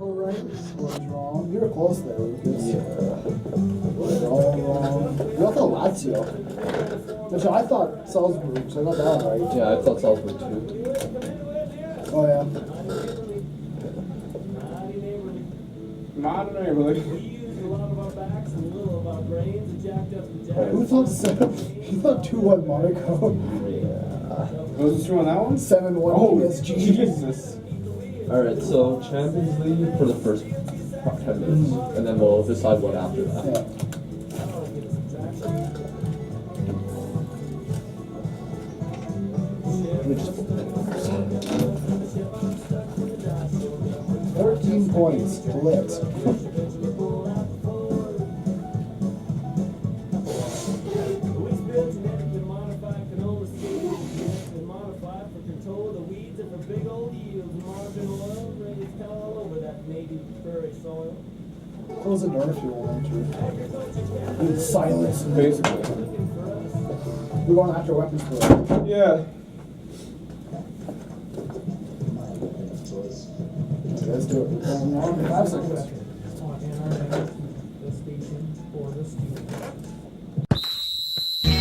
Monaco right? Was wrong. You were close there, Lucas. Yeah. They're all wrong. You also Lazio. Which I thought Salzburg, so I got that one right. Yeah, I thought Salzburg too. Oh, yeah. Modern really. Who thought 2-1 Monaco? Was it true on that one? 7-1 PSG. Jesus. Alright, so Champions League for the first 10 minutes, and then we'll decide what after that. Yeah. Let me just 13 points to lit. Close the door if you want to. In silence. Basically. We're going after weapons for it. Yeah. Okay, let's do it. We're going on in 5 seconds.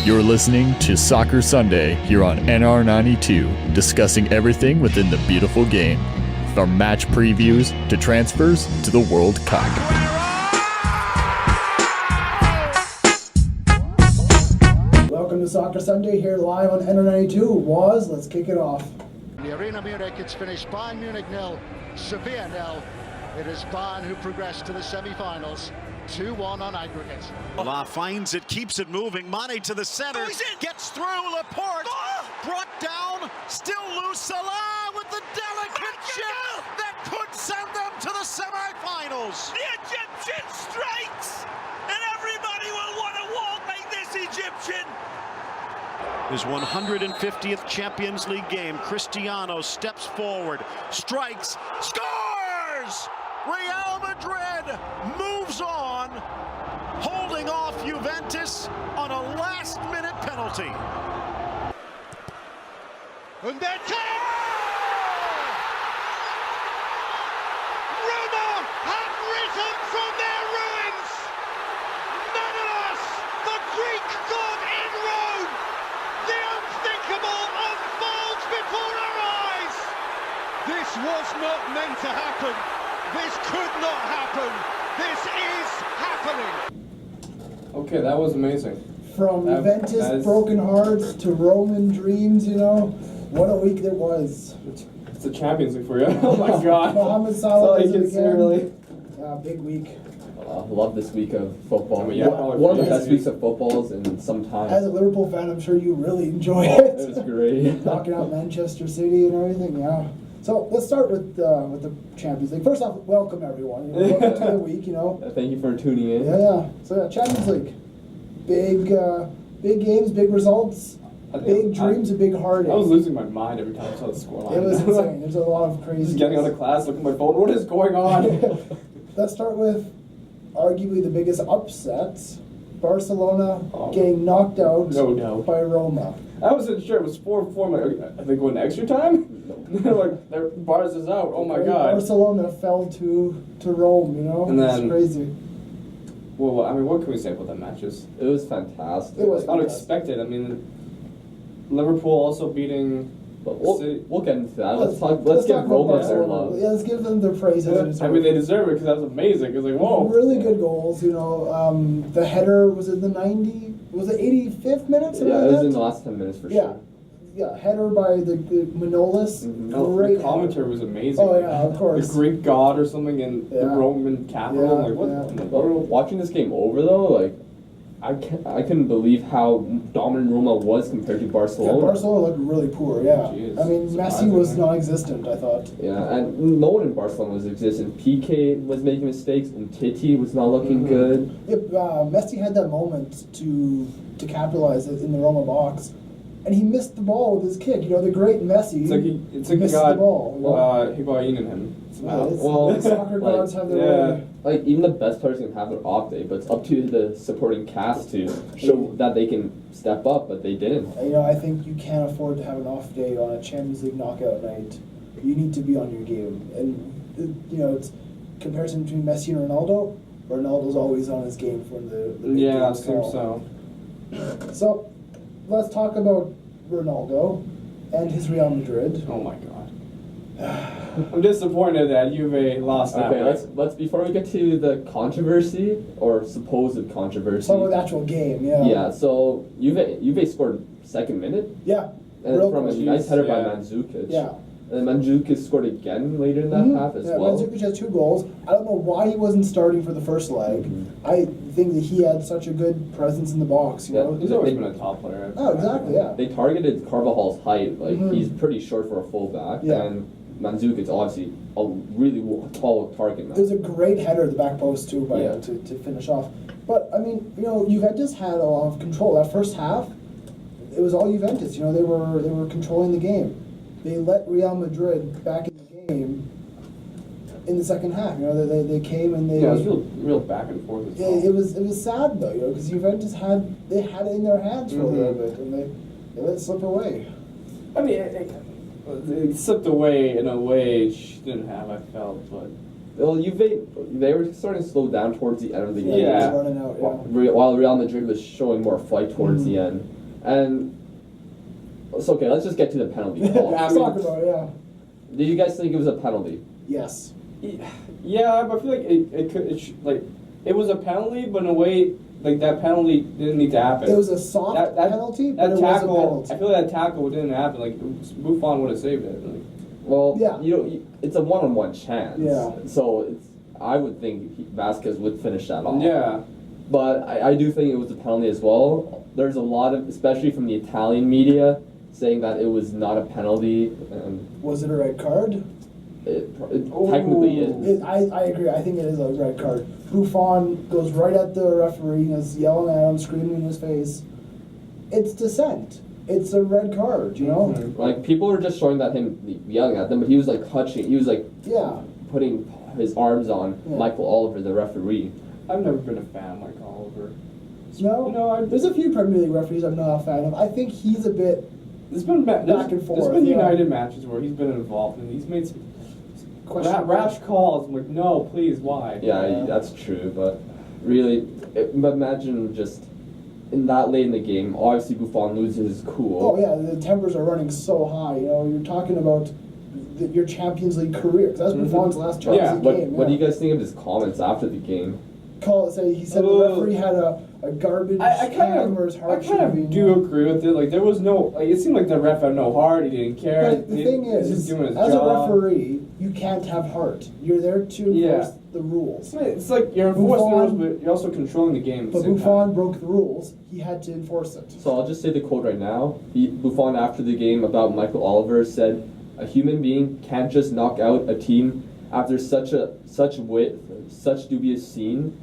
You're listening to Soccer Sunday here on NR92, discussing everything within the beautiful game, from match previews to transfers to the World Cup. Welcome to Soccer Sunday here live on NR92. Let's kick it off. The Arena Munich, it's finished Bayern Munich 0, Sevilla 0. It is Bayern who progressed to the semi-finals. 2-1 on aggregate. La finds it, keeps it moving. Mane to the center, gets through. Laporte brought down, still loose. Salah with the delicate chip that could send them to the semifinals. The Egyptian strikes, and everybody will want to walk like this Egyptian. His 150th Champions League game. Cristiano steps forward, strikes, scores! Real Madrid moves on, holding off Juventus on a last-minute penalty. And then Roma have risen from their ruins. Nonetheless, the Greek god in Rome. The unthinkable unfolds before our eyes. This was not meant to happen. This could not happen. This is happening. Okay, that was amazing. From That Juventus is- broken hearts to Roman dreams, you know. What a week it was. It's the Champions League for you. Oh my God. Mohamed That's all Salah you does it can say, again. really. Yeah, big week. Love this week of football. I mean, yeah, One of the probably best weeks of footballs in some time. As a Liverpool fan, I'm sure you really enjoy It it. was great. Knocking out Manchester City and everything, yeah. So let's start with the Champions League. First off, welcome everyone. Welcome to the week, you know. Thank you for tuning in. Yeah. So yeah, Champions League, big games, big results, big dreams, and big heartache. I was losing my mind every time I saw the scoreline. It was insane. There's a lot of crazy. Just getting out of class, looking at my phone. What is going on? Let's start with arguably the biggest upset: Barcelona getting knocked out No doubt. by Roma. I wasn't sure. It was 4-4. Like, are they going extra time? Like, their bars is out. Oh my God. Barcelona fell to Rome. You know, And it's then- crazy. Well, I mean, what can we say about that matches? It was fantastic. It was Unexpected. I mean, Liverpool also beating But City. we'll get into that. Let's talk give about Roma their Barcelona. love. Yeah, let's give them their praise. I mean, they deserve it because that was amazing. It was like, whoa. Really good goals. You know, the header was in the 90. Was it 85th minute? something Yeah, like it was that? in the last 10 minutes for Yeah. sure. Yeah, header by the Manolis. No, Great the commentary was amazing. Oh, yeah, of course. The Greek god or something in the Yeah. Roman capital. Yeah, Like, what? yeah. in the But world? watching this game over though, like I couldn't believe how dominant Roma was compared to Yeah, Barcelona. Barcelona looked really poor. Yeah, Jeez, I mean Messi surprising, was right? non-existent. I thought. Yeah, and no one in Barcelona was existent. PK was making mistakes, and Titi was not looking Mhm. good. If Messi had that moment to capitalize it in the Roma box, and he missed the ball with his kick. You know, the great Messi. It's like he missed got the ball. You know? Higuain in him. Yeah, it's- Well, soccer like, gods have their yeah. way. Like even the best players can have their off day, but it's up to the supporting cast to show that they can step up. But they didn't. You know, I think you can't afford to have an off day on a Champions League knockout night. You need to be on your game, and you know it's comparison between Messi and Ronaldo, Ronaldo's always on his game for the big Yeah, I games think call. so. So, let's talk about Ronaldo and his Real Madrid. Oh my god. I'm disappointed that Juve lost that. Okay, way. let's before we get to the controversy or supposed controversy. Talk about the actual game, yeah. Yeah, so Juve scored second minute Yeah. and Real from a close. nice header by Yeah. Mandzukic. Yeah. And Mandzukic scored again later in that Mhm. half as Yeah, well. Mandzukic has 2 goals. I don't know why he wasn't starting for the first leg. Mhm. I think that he had such a good presence in the box, you Yeah. know? He's always been a top player. Oh, exactly, yeah. They targeted Carvajal's height, like Mhm. he's pretty short for a fullback, Yeah. and Mandzukic's obviously a really tall target man. It was a great header at the back post too by Yeah. to finish off. But I mean, you know, Juventus had a lot of control. That first half, it was all Juventus. You know, they were controlling the game. They let Real Madrid back in the game in the second half. You know, they came and they. Yeah, it was real back and forth as well. It was sad though, you know, because Juventus had it in their hands for a little Mhm. bit, and they let it slip away. I mean, it slipped away in a way it shouldn't have, I felt, but... Well, they were starting to slow down towards the end of the game. Yeah. It was running out. Yeah. While Real Madrid was showing more fight towards the Mhm. end, and it's okay. Let's just get to the penalty call. Let's talk about it. Yeah. Did you guys think it was a penalty? Yes. Yeah, but I feel like it was a penalty, but in a way, like that penalty didn't need to happen. It was a soft that penalty, but that it tackle, was a penalty. I feel like that tackle didn't happen. Like Buffon would have saved it. Like, Well, Yeah. it's a one-on-one chance. Yeah. So I would think Vasquez would finish that off. yeah, But I do think it was a penalty as well. There's a lot of, especially from the Italian media, saying that it was not a penalty, and Was it a red card? it technically is. I agree. I think it is a red card. Buffon goes right at the referee and is yelling at him, screaming in his face. It's dissent. It's a red card, you know? Mhm. Like, people were just showing that him yelling at them, but he was like touching, he was like Yeah. putting his arms on Yeah. Michael Oliver, the referee. I've never been a fan of Mike Oliver. No? You know, There's a few Premier League referees I'm not a fan of. I think he's a bit there's been Back and forth, There's been yeah. United matches where he's been involved and he's made some questionable. rash calls. I'm like, no, please, why? Yeah, that's true, but really, imagine just in that late in the game, obviously Buffon loses his cool. Oh, yeah, the tempers are running so high. You know, you're talking about your Champions League career. 'Cause that's Mhm. Buffon's last Champions Yeah, League What, game. what do you guys think of his comments after the game? He said the referee had a garbage I can where his kind heart of, should have been. do agree with it. Like there was no, like it seemed like the ref had no heart. He didn't care. But the thing He was is, just doing his as job. a referee, you can't have heart. You're there to enforce Yeah. the rules. It's like you're enforcing the rules, Buffon- but you're also controlling the game. At the But same Buffon time. broke the rules. He had to enforce it. So I'll just say the quote right now. Buffon, after the game about Michael Oliver, said, "A human being can't just knock out a team after such dubious scene.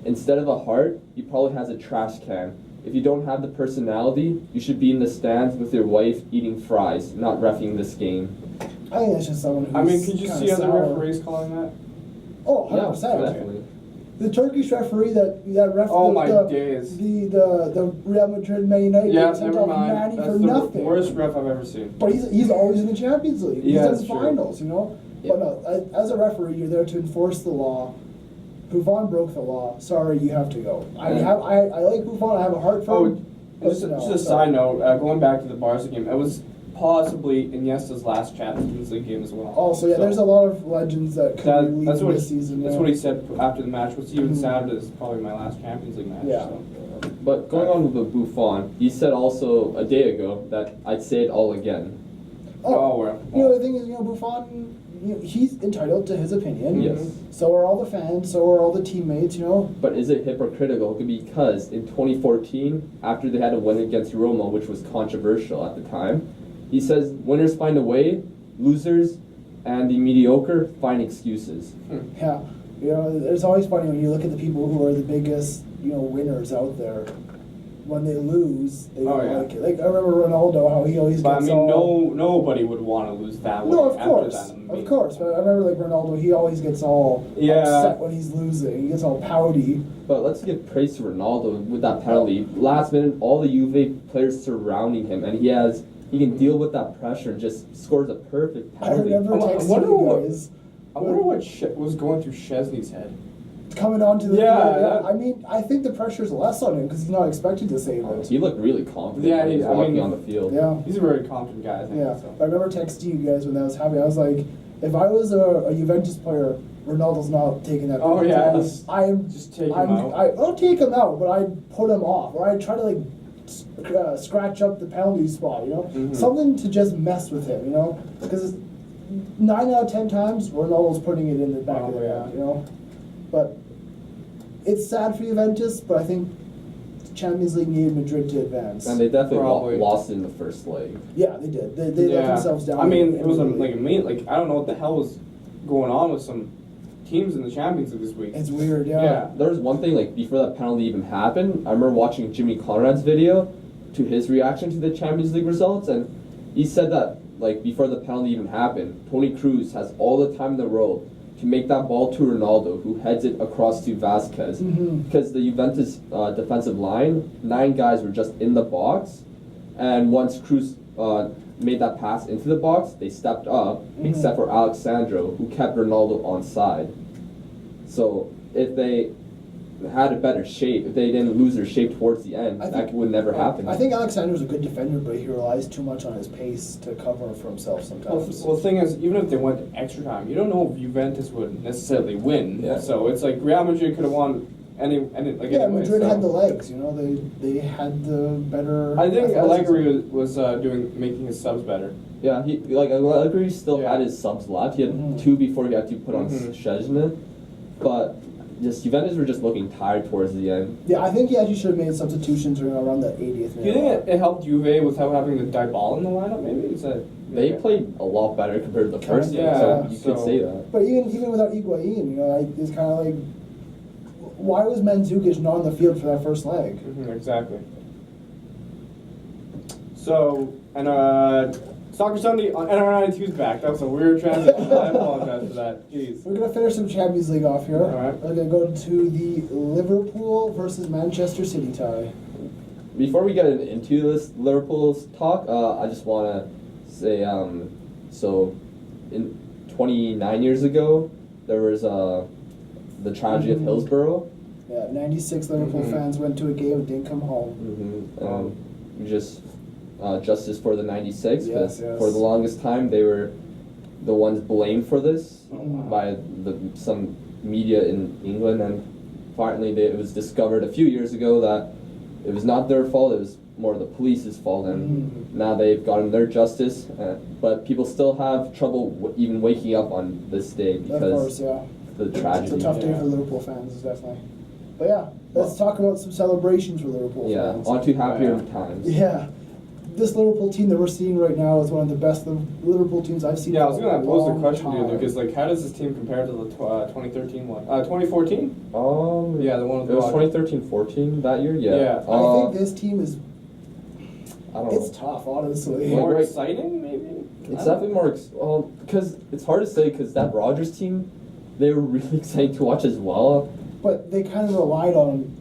Instead of a heart, he probably has a trash can. If you don't have the personality, you should be in the stands with your wife eating fries, not reffing this game." I think that's just someone who's I mean, could you kinda see other sour. referees calling that? Oh, Yeah, 100%. definitely. The Turkish referee that ref Oh the, my the, days. the Real Madrid Man United Yeah, game sent never off mind. Manny That's for the nothing. worst ref I've ever seen. But he's always in the Champions League. He's Yeah, in that's true. finals, you know. Yeah. But no, as a referee, you're there to enforce the law. Buffon broke the law. Sorry, you have to go. I like Buffon. I have a heart for Oh, him. but just no, a side note, going back to the Barca game, it was possibly Iniesta's last Champions League game as well. Also, yeah, So there's a lot of legends that could be leaving that's what this season. That's yeah. what he said after the match. What's even Mhm. sadder is probably my last Champions League match. Yeah. So. But going on with Buffon, he said also a day ago that I'd say it all again. Oh, well. You know, the thing is, Buffon, he's entitled to his opinion. Yes. So are all the fans. So are all the teammates. You know. But is it hypocritical? Because in 2014, after they had a win against Roma, which was controversial at the time, he says winners find a way, losers and the mediocre find excuses. Yeah. You know, it's always funny when you look at the people who are the biggest, winners out there. When they lose, they Oh, don't yeah. like it. Like I remember Ronaldo, how he always But I gets mean, all. nobody would want to lose that way No, of after course, that. of course. But I remember like Ronaldo, he always gets all Yeah. upset when he's losing. He gets all pouty. But let's give praise to Ronaldo with that penalty. Last minute, all the Juve players surrounding him, and he can deal with that pressure and just scores a perfect I penalty. remember I texting wonder you what- guys. I wonder what what was going through Szczesny's head? Coming onto the Yeah, field, that- I mean, I think the pressure's less on him because he's not expected to save it. He looked really confident Yeah, when he was I walking mean- on the field. Yeah. He's a very confident guy, I think. Yeah, So. I remember texting you guys when that was happening. I was like, if I was a Juventus player, Ronaldo's not taking that. Oh, penalty. yeah, I'm just take him out. I don't take him out, but I'd put him off, or I'd try to like scratch up the penalty spot. You know, Mhm. something to just mess with him. You know, because 9 out of 10 times Ronaldo's putting it in the back of the yeah. net. You know, but it's sad for Juventus, but I think the Champions League needed Madrid to advance. And they definitely Probably. lost in the first leg. Yeah, they did. They let themselves down. I mean, it was immediately. like I don't know what the hell was going on with some teams in the Champions League this week. It's weird, Yeah. There was one thing, like, before that penalty even happened, I remember watching Jimmy Conrad's video to his reaction to the Champions League results, and he said that, like, before the penalty even happened, Toni Kroos has all the time in the world to make that ball to Ronaldo, who heads it across to Vasquez. Mhm. Because the Juventus defensive line, 9 guys were just in the box, and once Kroos made that pass into the box, they stepped up, except for Alexandro, who kept Ronaldo on side. So if they had a better shape, if they didn't lose their shape towards the end, that would never happen. I think Alexander's a good defender, but he relies too much on his pace to cover for himself sometimes. Well, the thing is, even if they went to extra time, you don't know if Juventus would necessarily win. Yeah. So it's like Real Madrid could have won any like yeah, anyway, Madrid so. had the legs. You know, they had the better. I think athleticism. Allegri was making his subs better. Yeah, he Allegri still Yeah. had his subs left. He had Mhm. 2 before he had to put on Mhm. Szczesny, but just Juventus were just looking tired towards the end. Yeah, I think he actually should have made substitutions around the 80th minute. Do you think it helped Juve without having the Dybala in the lineup? Maybe is that They played a lot better compared to the first game, Yeah, so you could so- say that. But even without Higuain, you know, it's kind of like, why was Mandzukic not on the field for that first leg? Exactly. So and Soccer Sunday on NR92's back. That was a weird transition. I apologize for that. Jeez. We're gonna finish some Champions League off here. All right. We're gonna go to the Liverpool versus Manchester City tie. Before we get into this Liverpool's talk, I just want to say, so in 29 years ago, there was the tragedy of Hillsborough. Yeah, 96 Liverpool fans went to a game and didn't come home. Just justice for the 96, Yes, because yes. for the longest time they were the ones blamed for this wow. by some media in England, and finally it was discovered a few years ago that it was not their fault, it was more the police's fault, and now they've gotten their justice, but people still have trouble even waking up on this day Of because course, yeah. the It's tragedy. a tough day for Liverpool fans, definitely. But yeah, let's talk about some celebrations for Liverpool Yeah, fans. on to happier times. Yeah. This Liverpool team that we're seeing right now is one of the best Liverpool teams I've seen. Yeah, I was for going a to pose the long question to you, time. Lucas. Like, how does this team compare to the 2013 one? 2014? Yeah, the one with it was the 2013 that year. Yeah, Yeah. I think this team is. I don't It's know. tough, honestly. More right- exciting, maybe? It's definitely more because it's hard to say because that Rogers team, they were really exciting to watch as well. But they kind of relied on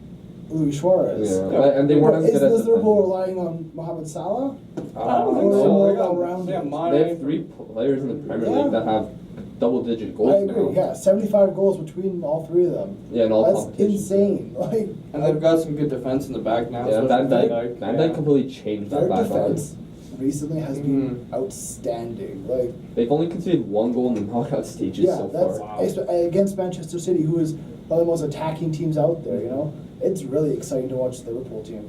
Luis Suarez. Yeah, and they weren't as Is good at this Liverpool defending. relying on Mohamed Salah? I don't think Or so. more They got- all-rounders. they have They Mane. have 3 players in the Premier Yeah. League that have double-digit I goals agree. now. Yeah, 75 goals between all 3 of them. Yeah, in all That's competitions. insane. Like, And they've got some good defense in the back now. Yeah, especially Van Van Dijk yeah. completely changed their that back line. defense recently has been outstanding. Like, They've only conceded 1 goal in the knockout stages yeah, so that's far. against Manchester City, who is one of the most attacking teams out there. You know, it's really exciting to watch the Liverpool team.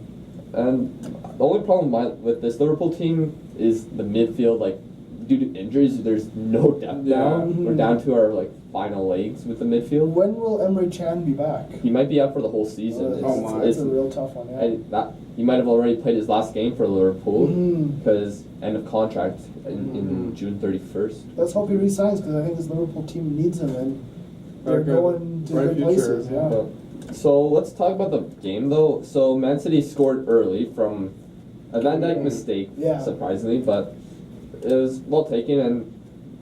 And the only problem with this Liverpool team is the midfield. Like, due to injuries, there's no depth now. Mhm. We're down to our final legs with the midfield. When will Emre Can be back? He might be out for the whole season. It's a real tough one. Yeah. And that he might have already played his last game for Liverpool Mhm. because end of contract in June 31st. Let's hope he resigns because I think this Liverpool team needs him and they're Very good. going to Bright good future, places. yeah. Yeah. So let's talk about the game though. So Man City scored early from a Van Dijk mistake, Yeah. surprisingly, but it was well taken, and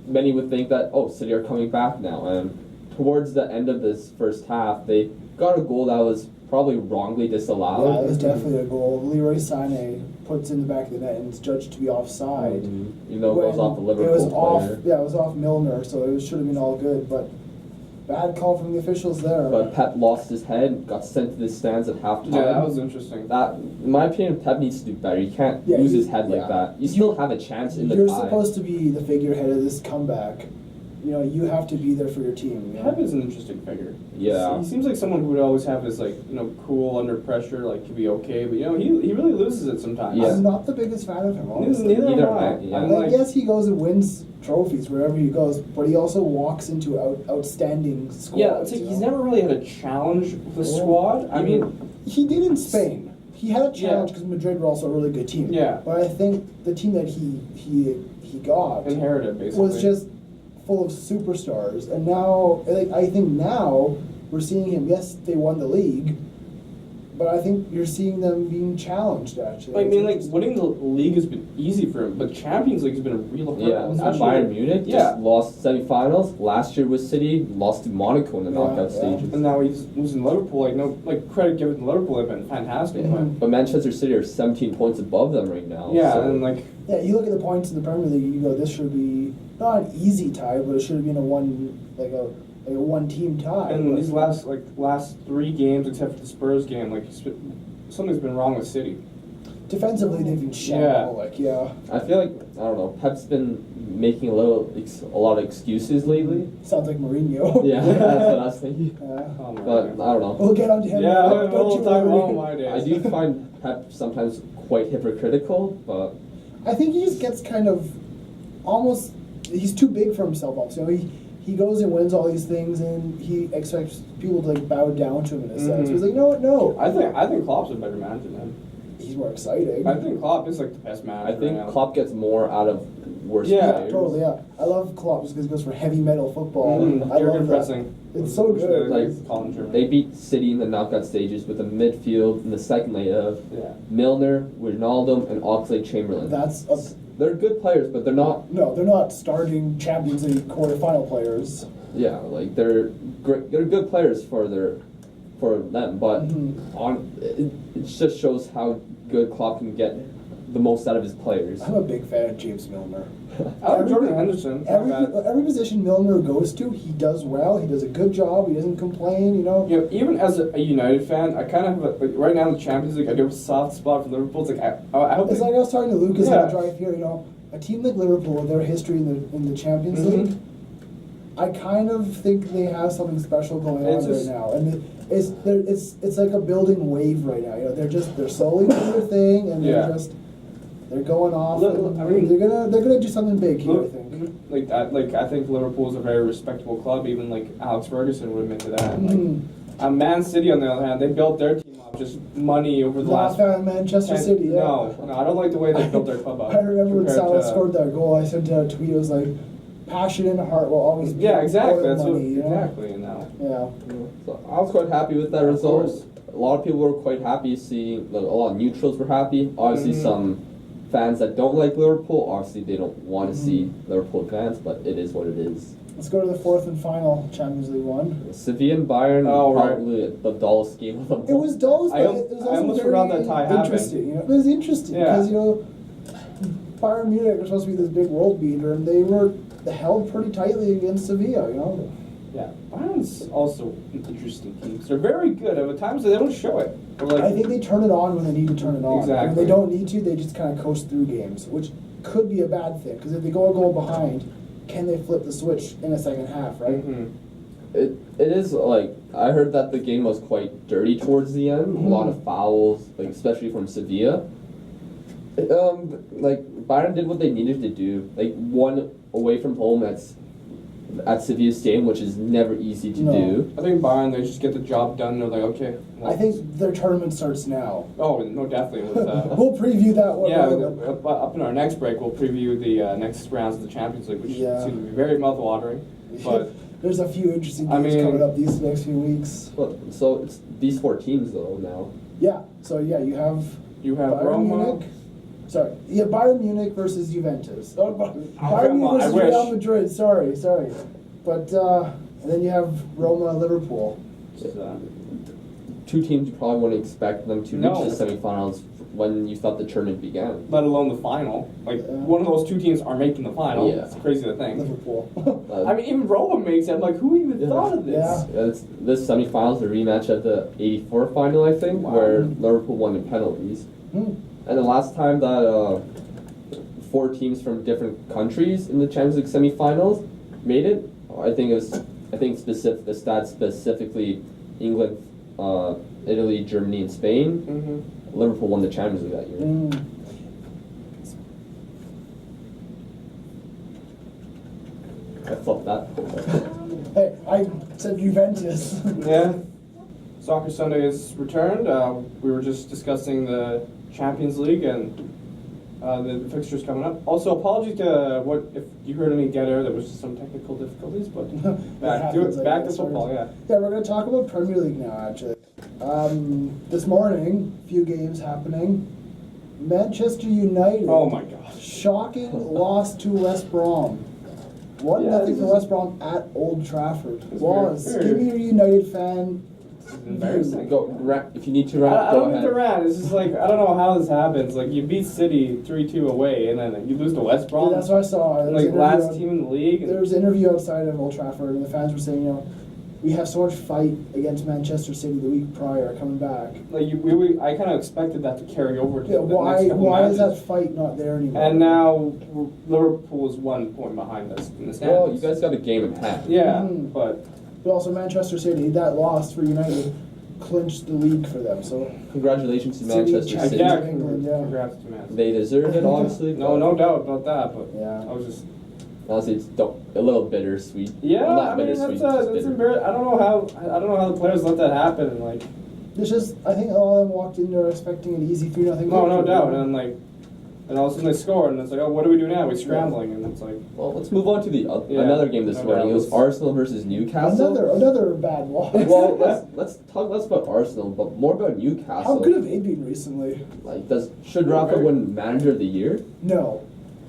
many would think that City are coming back now. And towards the end of this first half, they got a goal that was probably wrongly disallowed. Yeah, it was definitely a goal. Leroy Sané puts in the back of the net and it's judged to be offside. Even though it goes When off the Liverpool it was player. off. Yeah, it was off Milner, so it should have been all good. But Bad call from the officials there. But Pep lost his head, got sent to the stands at halftime. Yeah, that was interesting. That, in my opinion, Pep needs to do better. You can't Yeah, lose you- his head like yeah. that. You still have a chance in the You're tie. supposed to be the figurehead of this comeback. You know, you have to be there for your team. You know? Pep is an interesting figure. Yeah. He seems like someone who would always have his, like, you know, cool under pressure, like, to be okay, but, you know, he really loses it sometimes. Yeah. I'm not the biggest fan of him, honestly. Neither am I. am I, yeah. I'm Like, yes, he goes and wins trophies wherever he goes, but he also walks into outstanding squads. Yeah, it's like he's never really had a challenge with the squad. I mean, He did in Spain. He had a challenge Yeah. because Madrid were also a really good team. Yeah. But I think the team that he got inherited, basically. was just full of superstars, and now, like, I think now we're seeing him. Yes, they won the league, but I think you're seeing them being challenged. Actually, I mean, like, winning the league has been easy for him, but Champions League has been a real hurdle. Yeah, especially- Bayern Munich Yeah. just lost semifinals. Last year with City, lost to Monaco in the knockout Yeah. stages. And now he's losing Liverpool. Like, no, like, credit given to Liverpool, they've been fantastic. But Manchester City are 17 points above them right now. But yeah, so- and like, yeah, you look at the points in the Premier League. You go, this should be not an easy tie, but it should have been a one-team tie. and these last 3 games, except for the Spurs game, like, something's been wrong with City. Defensively, they've been Yeah. yeah. I feel like, I don't know, Pep's been making a lot of excuses lately. Sounds like Mourinho. Yeah, that's what I was thinking. Oh my But God. I don't know. We'll get onto him. Yeah, Don't we'll you talk worry. about my days. I do find Pep sometimes quite hypocritical, but I think he just gets kind of almost. He's too big for himself. Also, he goes and wins all these things, and he expects people to like bow down to him in a sense. Mhm. He's like, you know what? No, I think Klopp's a better manager than him. he's more exciting. I think Klopp is like the best manager. I think right now. Klopp gets more out of worse Yeah, players. Totally, yeah. I love Klopp just because he goes for heavy metal football. I Jurgen love that. pressing. It's so Which good. they Like, call in German. They beat City in the knockout stages with a midfield in the second leg of Yeah. Milner, Wijnaldum, and Oxlade-Chamberlain. They're good players, but they're not. No, they're not starting Champions League quarterfinal players. Yeah, like they're great. They're good players for them, but it just shows how good Klopp can get the most out of his players. I'm a big fan of James Milner. I like Jordan Henderson. Every position Milner goes to, he does well. He does a good job. He doesn't complain. You know. You know, even as a United fan, I kind of have a, like, right now in the Champions League, I do have a soft spot for Liverpool. It's like I hope. It's like I was talking to Lucas on Yeah. the drive here. You know, a team like Liverpool with their history in the Champions Mhm. League, I kind of think they have something special going It's on just- right now, and it's like a building wave right now. You know, they're slowly doing their thing, and Yeah. they're going off. Look, and I mean- they're gonna do something big here. I Look, think. like that, like I think Liverpool is a very respectable club. Even like Alex Ferguson would admit to that. Mhm. Like, Man City, on the other hand, they built their team up just money over the Not last. fan of Manchester 10 City. Yeah. No, I don't like the way they built their club up. I remember when compared Salah to- scored that goal. I sent out a tweet. It was like, "Passion and heart will always be Yeah, exactly. oil That's what money." You know? exactly. And now, Yeah. So I was quite happy with that Of result. course. A lot of people were quite happy seeing. Like, a lot of neutrals were happy. Obviously, Mhm. some fans that don't like Liverpool, obviously they don't want to Mhm. see Liverpool advance, but it is what it is. Let's go to the fourth and final Champions League one. Sevilla and Bayern, Oh, right. probably the dullest game of them It was dull, I but al- it was I also almost very forgot that tie happened. interesting. You know? It was interesting Yeah. because, you know, Bayern Munich was supposed to be this big world beater, and they were held pretty tightly against Sevilla. You know. yeah, Bayern's also an interesting team. They're very good. At times they don't show it. They're like, I think they turn it on when they need to turn it on. Exactly. When they don't need to, they just kind of coast through games, which could be a bad thing because if they go a goal behind, can they flip the switch in the second half? Right. Mhm. It is like I heard that the game was quite dirty towards the end. A lot of fouls, like especially from Sevilla. Like Bayern did what they needed to do. Like one away from home at Sevilla Stadium, which is never easy to No. do. I think Bayern, they just get the job done. They're like, okay. well- I think their tournament starts now. Oh no, definitely. With, We'll preview that one. yeah, later. up in our next break, we'll preview the next rounds of the Champions League, which Yeah. seem to be very mouth-watering. But There's a few interesting I games mean- coming up these next few weeks. So it's these 4 teams though now. Yeah. So yeah, you have you have Bayern Roma. Munich. Sorry. Yeah, Bayern Munich versus Juventus. Oh, Bayern come Munich on, I versus wish. Real Madrid. Sorry. But and then you have Roma, Liverpool. Which is, two teams you probably wouldn't expect them to No. reach the semifinals when you thought the tournament began. Let alone the final. Like, one of those two teams are making the final. Yeah. It's crazy to think. Liverpool. I mean, even Roma makes it. I'm like, who even thought of this? Yeah. This semifinals, a rematch of the '84 final, I think, Wow. where Liverpool won in penalties. Hmm. And the last time that 4 teams from different countries in the Champions League semifinals made it, I think the stats specifically England, Italy, Germany, and Spain. Mm-hmm. Liverpool won the Champions League that year. Mm. I flipped that. Hey, I said Juventus. Yeah. Soccer Sunday has returned. We were just discussing the Champions League and the fixtures coming up. Also, apologies to what if you heard any dead air. There was just some technical difficulties, but back to happens, it. I Back to guess, football. right? Yeah. Yeah, we're going to talk about Premier League now, actually. This morning, a few games happening. Manchester United. Oh my gosh. Shocking loss to West Brom. 1-0 Yeah, for this West Brom at Old Trafford. It's Was. very- Give me your United fan. This is embarrassing. If you need to rant, I go don't ahead. need to rant. It's just like, I don't know how this happens. Like, you beat City 3-2 away, and then you lose to West Brom. Yeah, that's what I saw. There was Like, an interview last on- team in the league. There was an interview outside of Old Trafford, and the fans were saying, we have so much fight against Manchester City the week prior coming back. Like, I kind of expected that to carry over to Yeah, the next couple why is matches. that fight not there anymore? And now Liverpool is 1 point behind us in the standings. Well, you guys got a game in hand. Yeah, Mhm. but But also Manchester City, that loss for United clinched the league for them. So Congratulations to City Manchester checked City. out. England, yeah. congrats to Man. They deserve it, obviously. No, but no doubt about that. But Yeah. I was just Honestly, it's a little bittersweet. yeah. Well, not I mean, bittersweet, that's just bitter. embarrassing. I don't know how the players let that happen. And like, it's just, I think all of them walked in there expecting an easy 3-0 no doubt. And like, and all of a sudden they score, and it's like, oh, what do we do now? We're scrambling, and it's like, Well, let's move on to the Yeah, another game this no morning. doubt. It was Arsenal versus Newcastle. Another bad loss. Well, let's talk less about Arsenal, but more about Newcastle. How good have they been recently? Like, should Rafa win Manager of the Year? No.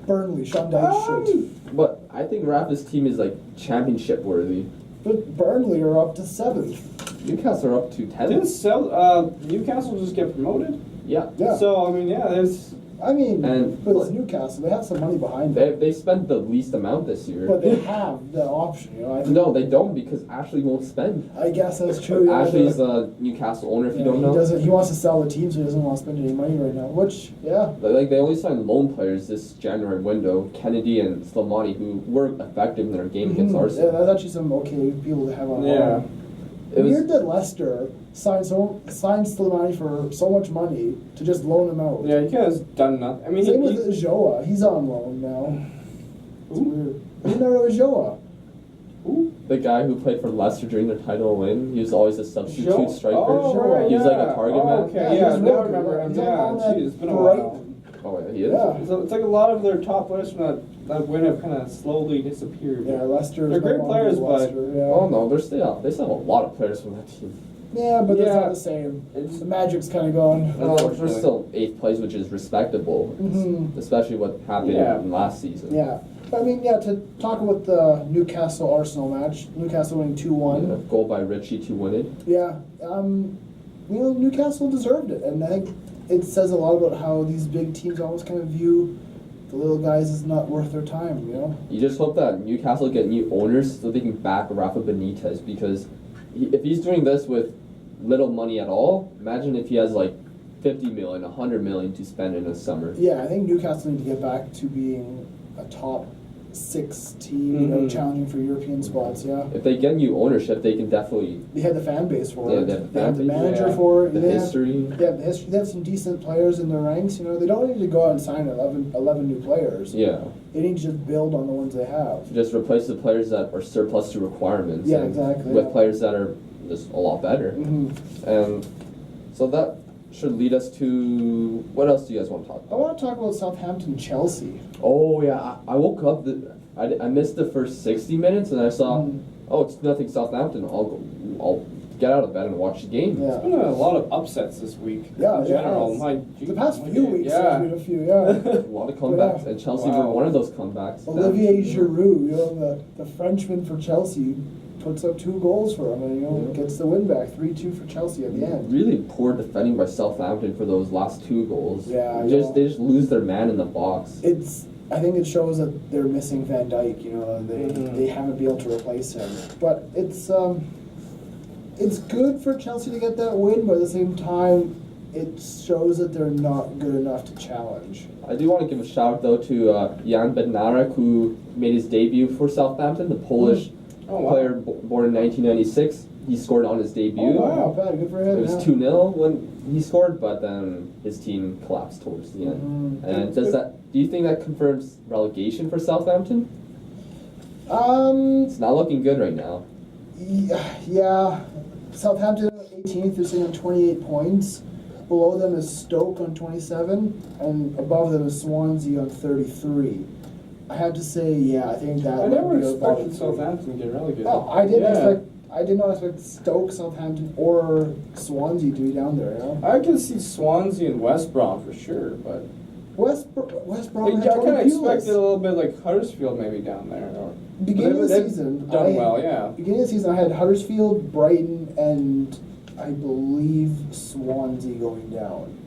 Burnley, Sean Dyche should. But I think Rafa's team is like championship worthy. But Burnley are up to 7th. Newcastle are up to 10th. didn't Newcastle just get promoted? Yeah. Yeah. So I mean, yeah, there's. I mean, And- but it's Newcastle. They have some money behind them. They spent the least amount this year. But they have the option, I think, No, they don't because Ashley won't spend. I guess that's true. Yeah, Ashley's but- the Newcastle owner, if you yeah, don't he know. doesn't. He wants to sell the team, so he doesn't want to spend any money right now. Which, yeah, Like, they only signed loan players this January window, Kennedy and Slimani, who were effective in their game against Yeah, Arsenal. that's actually some okay people to have on. Yeah. board. It was- Weird that Leicester signed Slimani for so much money to just loan him out. Yeah, he kind of done nothing. I mean, Same he, with Joa. He's on loan now. It's Who? weird. You never know Joa. The guy who played for Leicester during their title win, he was always a substitute Joe- striker. Oh, right, He was like a yeah. target man. Okay, Yeah, yeah, he's now I real remember good. him. He's Yeah, on that geez, it's been a Brighton. while. Oh, yeah, he is. Yeah. It's like a lot of their top players from that win have kind of slowly disappeared. Yeah, Leicester. They're great players, but- yeah. Oh no, they still have a lot of players from that team. Yeah, but that's Yeah. not the same. It's- The magic's kind of gone. They're Unfortunately. still 8th place, which is respectable, Mhm. especially what happened Yeah. in last season. Yeah. I mean, yeah, to talk about the Newcastle-Arsenal match, Newcastle winning 2-1. A goal by Richie to win it. Yeah. Newcastle deserved it. And I think it says a lot about how these big teams always kind of view the little guys as not worth their time. You just hope that Newcastle get new owners so they can back Rafa Benitez, because if he's doing this with little money at all, imagine if he has like 50 million, 100 million to spend in the summer. Yeah, I think Newcastle need to get back to being a top 6 team, Mhm. challenging for European spots, yeah. If they get new ownership, they can definitely They had the fan base for Yeah, it. they have the They have the fan base, manager yeah. for it. the They have- history. Yeah, the history. They have some decent players in their ranks. They don't need to go out and sign 11 new players. Yeah, They need to just build on the ones they have. just replace the players that are surplus to requirements. Yeah, and exactly, With yeah. players that are just a lot better. Hmm. And so that should lead us to, what else do you guys want to talk I about? want to talk about Southampton-Chelsea. Oh yeah, I woke up. I missed the first 60 minutes, and I saw, Mm. oh, it's nothing Southampton. I'll get out of bed and watch the game. Yeah. There's been a lot of upsets this week. Yeah, in yeah, general. it's- The past few weeks, yeah. there's been a few, yeah. A lot of comebacks, and Chelsea Wow. were one of those comebacks. Olivier Giroud, the Frenchman for Chelsea, puts up 2 goals for them, and gets the win back, 3-2 for Chelsea at the end. Really poor defending by Southampton for those last 2 goals. Yeah, they just lose their man in the box. I think it shows that they're missing Van Dijk. They haven't been able to replace him. But it's good for Chelsea to get that win, but at the same time, it shows that they're not good enough to challenge. I do want to give a shout out though to Jan Bednarek, who made his debut for Southampton, the Polish player born in 1996. He scored on his debut. Oh, wow, not bad. Good for him. It was 2-0 when he scored, but then his team collapsed towards the end. And do you think that confirms relegation for Southampton? It's not looking good right now. Yeah. Southampton 18th, they're sitting on 28 points. Below them is Stoke on 27, and above them is Swansea on 33. I have to say, I think that. I never expected Southampton to get relegated. No, I did not expect Stoke, Southampton, or Swansea to be down there. I can see Swansea and West Brom for sure, but West Brom. I kind of expected a little bit like Huddersfield maybe down there. Beginning of the season, Beginning of the season, I had Huddersfield, Brighton, and I believe Swansea going down.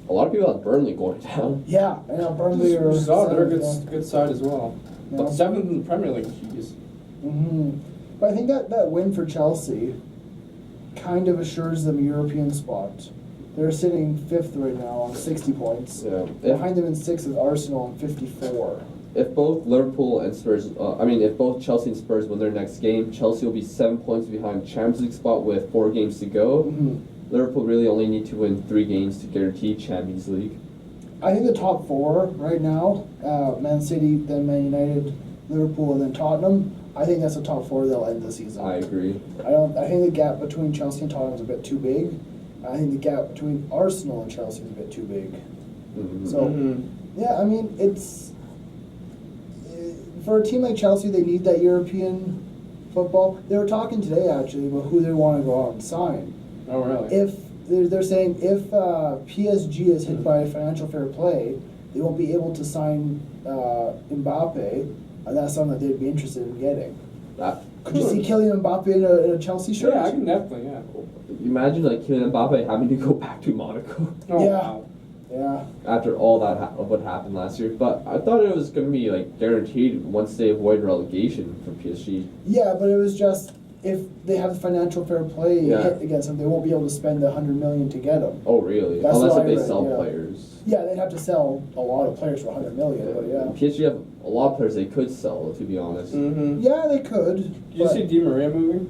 A lot of people have Burnley going down. Yeah, I know Burnley are. They're a good side as well. Yeah. But 7th in the Premier League, jeez. But I think that win for Chelsea kind of assures them a European spot. They're sitting 5th right now on 60 points. Yeah. Behind them in 6th is Arsenal on 54. If both Liverpool and Spurs, if both Chelsea and Spurs win their next game, Chelsea will be 7 points behind Champions League spot with 4 games to go. Liverpool really only need to win 3 games to guarantee Champions League. I think the top 4 right now, Man City, then Man United, Liverpool, and then Tottenham. I think that's the top 4 they'll end the season. I agree. I think the gap between Chelsea and Tottenham is a bit too big. I think the gap between Arsenal and Chelsea is a bit too big. It's for a team like Chelsea, they need that European football. They were talking today actually about who they want to go out and sign. Oh, really? If they're saying if PSG is hit by financial fair play, they won't be able to sign Mbappe, and that's something that they'd be interested in getting. Could you see Kylian Mbappe in a Chelsea shirt? Yeah, I can definitely. Yeah. Imagine Kylian Mbappe having to go back to Monaco. Oh, yeah. Wow. Yeah. After all that what happened last year, but I thought it was going to be guaranteed once they avoid relegation for PSG. Yeah, but it was just if they have the financial fair play hit against them, they won't be able to spend the $100 million to get them. Oh, really? That's Unless what if I they read, sell players. Yeah, they'd have to sell a lot of players for $100 million. But PSG have a lot of players they could sell, to be honest. Yeah, they could. Did you see Di Maria moving?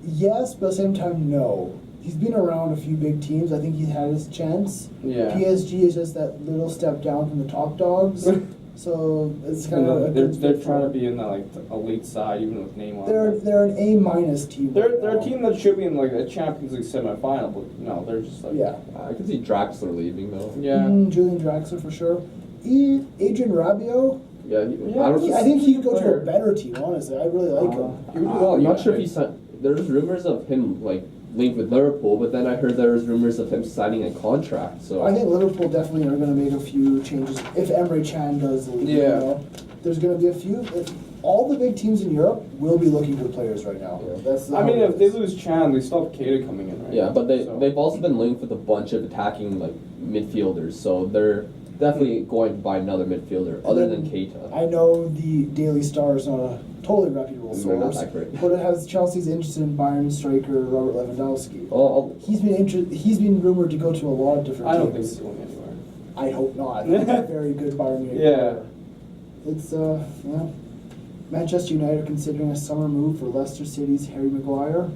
Yes, but at the same time, no. He's been around a few big teams. I think he's had his chance. Yeah. PSG is just that little step down from the top dogs. So it's kind of they're trying to be in the elite side, even with Neymar. They're an A- team. They're a team that should be in a Champions League semifinal, but no, they're just I could see Draxler leaving though. Yeah. Julian Draxler for sure. Adrian Rabiot. Yeah, I think he could go to a better team. Honestly, I really like him. He would do well. I'm not sure if he signed. There's rumors of him linked with Liverpool, but then I heard there was rumors of him signing a contract. So I think Liverpool definitely are going to make a few changes if Emre Can does leave. Yeah. There's going to be a few. All the big teams in Europe will be looking for players right now. Yeah. If they lose Chan, they still have Keita coming in, right? Yeah, but they've also been linked with a bunch of attacking midfielders, so they're definitely going to buy another midfielder other than Keita. I know the Daily Star is not a totally reputable source, but it has Chelsea's interested in Bayern striker Robert Lewandowski. He's been rumored to go to a lot of different teams. I don't think he's going anywhere. I hope not. I think he's a very good Bayern Munich player. It's Manchester United are considering a summer move for Leicester City's Harry Maguire.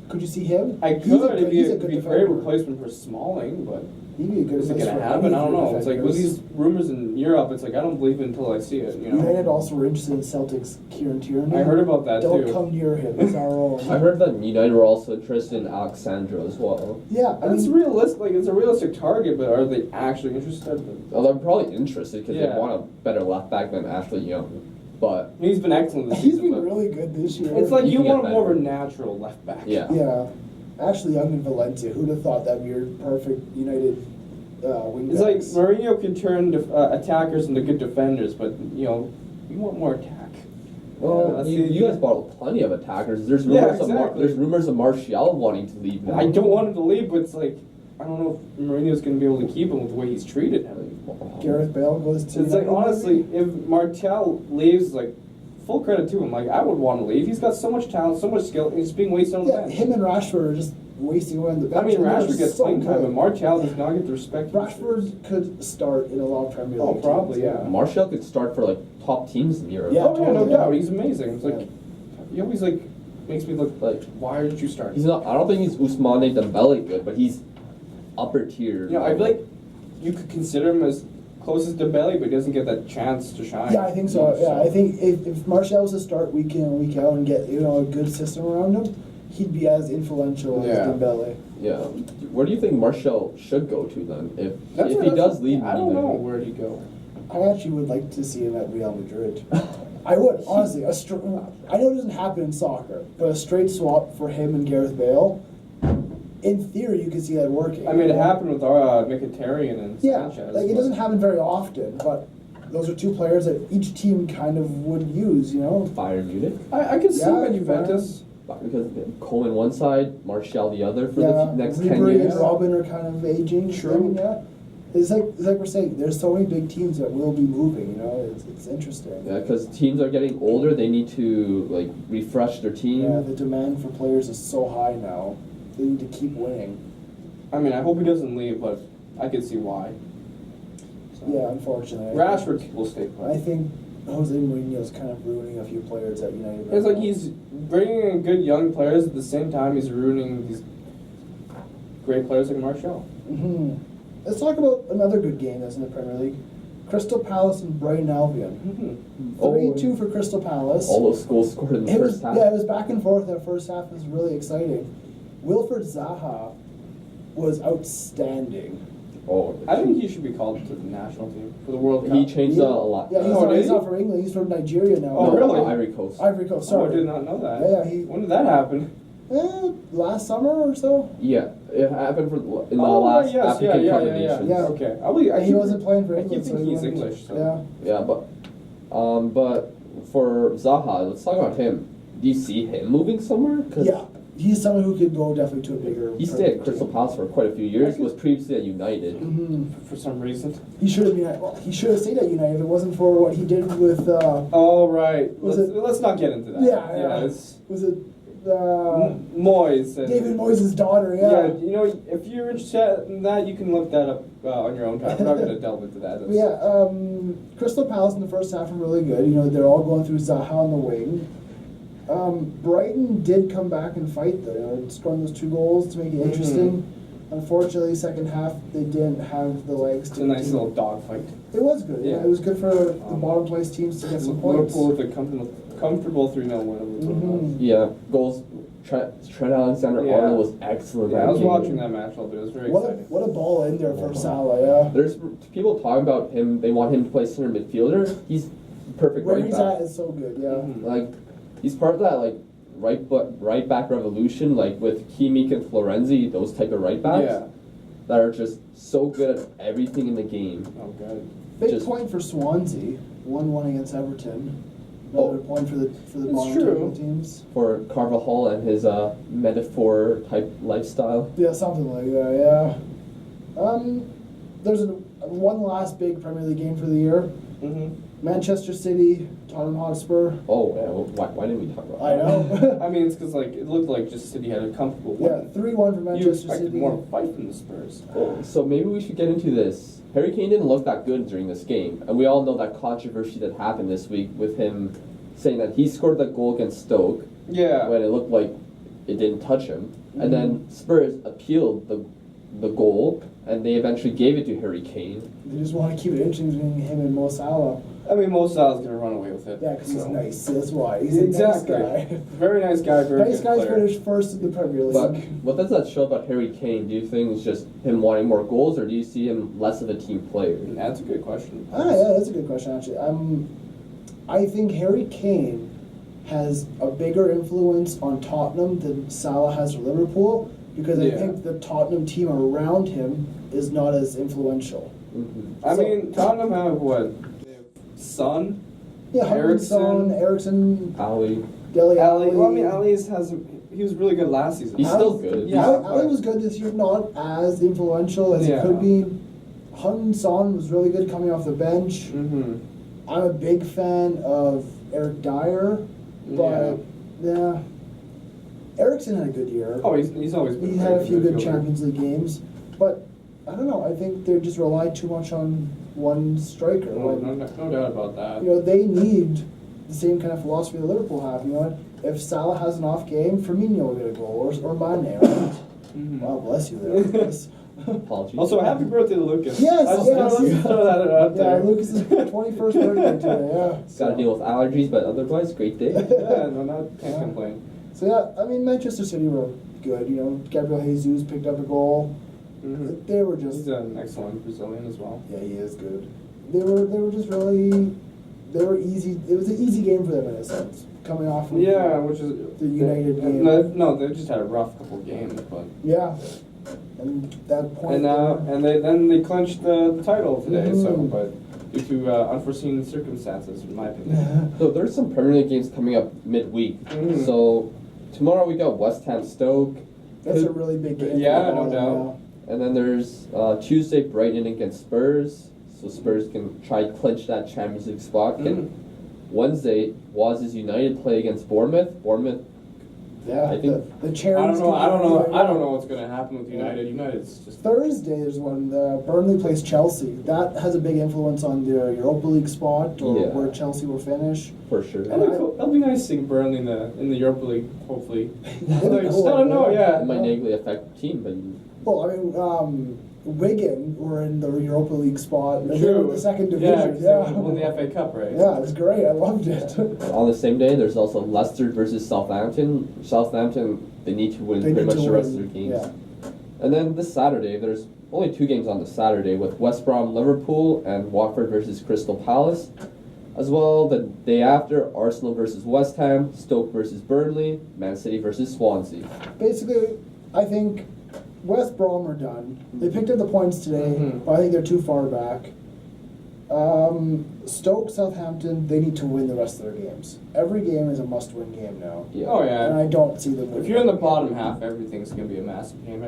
Could you see him? I could. It'd be a great replacement for Smalling, but he'd be a good. Is it going to happen? I don't know. It's with these rumors in Europe, it's I don't believe it until I see it. United also were interested in Celtic's Kieran Tierney. I heard about that too. Don't come near him. He's our own. I heard that United were also interested in Alexandra as well. Yeah, it's realistic. It's a realistic target, but are they actually interested? Well, they're probably interested because they want a better left back than Ashley Young. But he's been excellent this season. He's been really good this year. It's you want more of a natural left back. Yeah. Yeah. Ashley Young and Valencia. Who'd have thought that'd be your perfect United wing It's backs? Mourinho can turn attackers into good defenders, but you want more attack. Well, Yeah, you guys bought plenty of attackers. There's Yeah, rumors exactly. there's rumors of Martial wanting to leave now. I don't want him to leave, but it's like, I don't know if Mourinho's going to be able to keep him with the way he's treated him. Gareth Bale goes to. It's like, United, honestly, maybe? if Martial leaves, like, full credit to him. Like, I would want to leave. He's got so much talent, so much skill, and he's being wasted on the Yeah, bench. him and Rashford are just wasting away on the bench. I mean, and they're Rashford gets so playing time, good. but Martial does not get the respect. he deserves. Rashford could start in a lot of Premier Oh, League probably, teams. yeah. Martial could start for like top teams in Europe. Yeah. Oh, yeah, no totally, doubt. yeah. He's amazing. It's like, Yeah. he always, like, makes me look like, why did you start? He's not. I don't think he's Ousmane Dembele good, but he's upper tier. You know, I feel like you could consider him as close as Dembele, but he doesn't get that chance to shine. Yeah, I think so. Yeah, I think if Martial was to start week in and week out and get a good system around him, he'd be as influential Yeah. as Dembele. Yeah. Where do you think Martial should go to then? If That's he what- does leave, I don't know United? where'd he go. I actually would like to see him at Real Madrid. I would, honestly. I know it doesn't happen in soccer, but a straight swap for him and Gareth Bale, in theory, you could see that working. I mean, it happened with Mkhitaryan and Yeah, Sanchez. like it but- doesn't happen very often, but those are two players that each team kind of would use, Bayern Munich, I could see him Yeah, at Juventus. because Coleman one side, Martial the other for Yeah, the next 10 Ribery years. and Robin are kind of aging. True. I mean, yeah. It's like we're saying, there's so many big teams that will be moving, it's interesting. Yeah, because teams are getting older. They need to like refresh their team. Yeah, the demand for players is so high now. They need to keep winning. I mean, I hope he doesn't leave, but I could see why. So. Yeah, unfortunately. Rashford will stay put. I think Jose Mourinho's kind of ruining a few players at United. It's right like now. he's bringing in good young players at the same time he's ruining these great players like Martial. Mhm. Let's talk about another good game that's in the Premier League. Crystal Palace and Brighton Albion. 3-2 for Crystal Palace. All those goals scored in the It first was, half. yeah, it was back and forth. That first half was really exciting. Wilfred Zaha was outstanding. Oh, I think he should be called to the national team for the World Cup. he changed a lot. Yeah, he's, Oh, not, did he's he? not from England. He's from Nigeria now. Oh, really? Ivory Coast. Ivory Coast. Oh, I Sorry. did not know that. Yeah, When did that happen? Last summer or so. Yeah, it happened in the Oh, last yes, African yeah, Cup of yeah, yeah. Nations. Yeah. Okay. And he wasn't playing for I England. keep so thinking he's he went- English. So. Yeah. Yeah, but for Zaha, let's talk about him. Do you see him moving somewhere? 'Cause Yeah. He's someone who could go definitely to a bigger. he stayed at Crystal Palace for quite a few years. Was previously at United. Hmm. For some reason. He should have been. He should have stayed at United if it wasn't for what he did with. Oh, right. Was Let's not get into that. Yeah. It's Was it Moyes. And, David Moyes' daughter? Yeah, Yeah. you know, if you're interested in that, you can look that up on your own time. We're not going to delve into that. But yeah, Crystal Palace in the first half were really good. They're all going through Zaha on the wing. Brighton did come back and fight though, scoring those 2 goals to make it interesting. Unfortunately, second half they didn't have the legs It's to. a nice little dogfight. It was good. Yeah, Yeah. it was good for the bottom place teams to get some points. Liverpool with a comfortable 3-0 win over Mhm. Yeah, goals. Trent Alexander-Arnold was excellent. Yeah, I that was game. watching that match a little bit. It was very What exciting. a ball in there for Salah, yeah. There's people talking about him. They want him to play center midfielder. He's perfect Where right he's back. at is so good, yeah. Mhm. Like he's part of that like right back revolution, like with Kimmich and Florenzi, those type of right backs Yeah. that are just so good at everything in the game. Oh, good. Big Just- point for Swansea, 1-1 against Everton. Another point for the It's bottom true. table teams. For Carvajal and his metaphor type lifestyle. Yeah, something like that, yeah. There's one last big Premier League game for the year. Mm-hmm. Manchester City, Tottenham Hotspur. Oh, yeah, well, why didn't we talk about I that? know. I mean, it's because like it looked like just City had a comfortable Yeah, win. 3-1 for You Manchester expected City. more of a fight from the Spurs. So maybe we should get into this. Harry Kane didn't look that good during this game, and we all know that controversy that happened this week with him saying that he scored that goal against Stoke Yeah. when it looked like it didn't touch him, and then Spurs appealed the goal, and they eventually gave it to Harry Kane. They just want to keep it interesting between him and Mo Salah. I mean, Mo Salah's gonna run away with it. Yeah, because he's so. nice. That's why. He's Exactly. a nice guy. Very nice guy. Very Nice good guys player. finished first in the Premier League. But what does that show about Harry Kane? Do you think it's just him wanting more goals, or do you see him less of a team player? That's a good question. Yeah, that's a good question, actually. I think Harry Kane has a bigger influence on Tottenham than Salah has for Liverpool, because I Yeah. think the Tottenham team around him is not as influential. Mm-hmm. I So- mean, Tottenham have what? They have Son, Yeah, Hutchinson, Eriksson, Ali. Dele Ali. Alli. Well, I mean, Ali he was really good last season. He's still good. Yeah, Ali was good this year, not as influential as he could be. Hutchinson was really good coming off the bench. Mm-hmm. I'm a big fan of Eric Dyer, but yeah. Eriksson had a good year. Oh, he's always been. He had a few good Champions League games, but I don't know. I think they just rely too much on one striker. No doubt about that. You know, they need the same kind of philosophy that Liverpool have. You know what? If Salah has an off game, Firmino will get a goal, or Mane, right? Mm-hmm. Wow, bless you there, Lucas. Apologies. Also, happy birthday to Lucas. Yes, let's yes. throw that out Yeah, there. Lucas's 21st birthday today. Yeah. Got to deal with allergies, but otherwise, great day. Yeah, can't complain. So yeah, I mean, Manchester City were good. You know, Gabriel Jesus picked up a goal. Mm-hmm. They were just. He's an excellent Brazilian as well. Yeah, he is good. They were just really. They were easy. It was an easy game for them in a sense, coming off. Of Which is the United game. No, they just had a rough couple games, but yeah, and that point. and they clinched the title today. So, Mhm. but due to unforeseen circumstances, in my opinion. So there's some Premier League games coming up midweek. Mhm. So tomorrow we got West Ham Stoke. That's a really big game. Yeah, for no them, doubt. And then there's Tuesday Brighton against Spurs. So Spurs can try to clinch that Champions League spot. And Wednesday, Waz's United play against Bournemouth. Bournemouth, Yeah, I think the cherries. I don't know what's going to happen with United. United's just Thursday there's one. Burnley plays Chelsea. That has a big influence on the Europa League spot or Yeah. where Chelsea will finish. for sure. That'll be nice seeing Burnley in the Europa League. Hopefully, That'd be cool, I don't know. Yeah, It might negatively affect the team, but Well, I mean, Wigan were in the Europa League spot. And they True. were in the second Yeah, division. 'cause Yeah, they won the FA Cup, right? Yeah, it was great. I loved it. on the same day, there's also Leicester versus Southampton. Southampton, they need to win They pretty need much to the rest of win, their games. yeah. And then this Saturday, there's only 2 games on the Saturday with West Brom Liverpool and Watford versus Crystal Palace. As well, the day after, Arsenal versus West Ham, Stoke versus Burnley, Man City versus Swansea. Basically, I think West Brom are done. They picked up the points today, Mhm. but I think they're too far back. Stoke, Southampton, they need to win the rest of their games. Every game is a must-win game now. Yeah. Oh And yeah. I don't see them winning. If you're in the bottom half, everything's gonna be a massive game.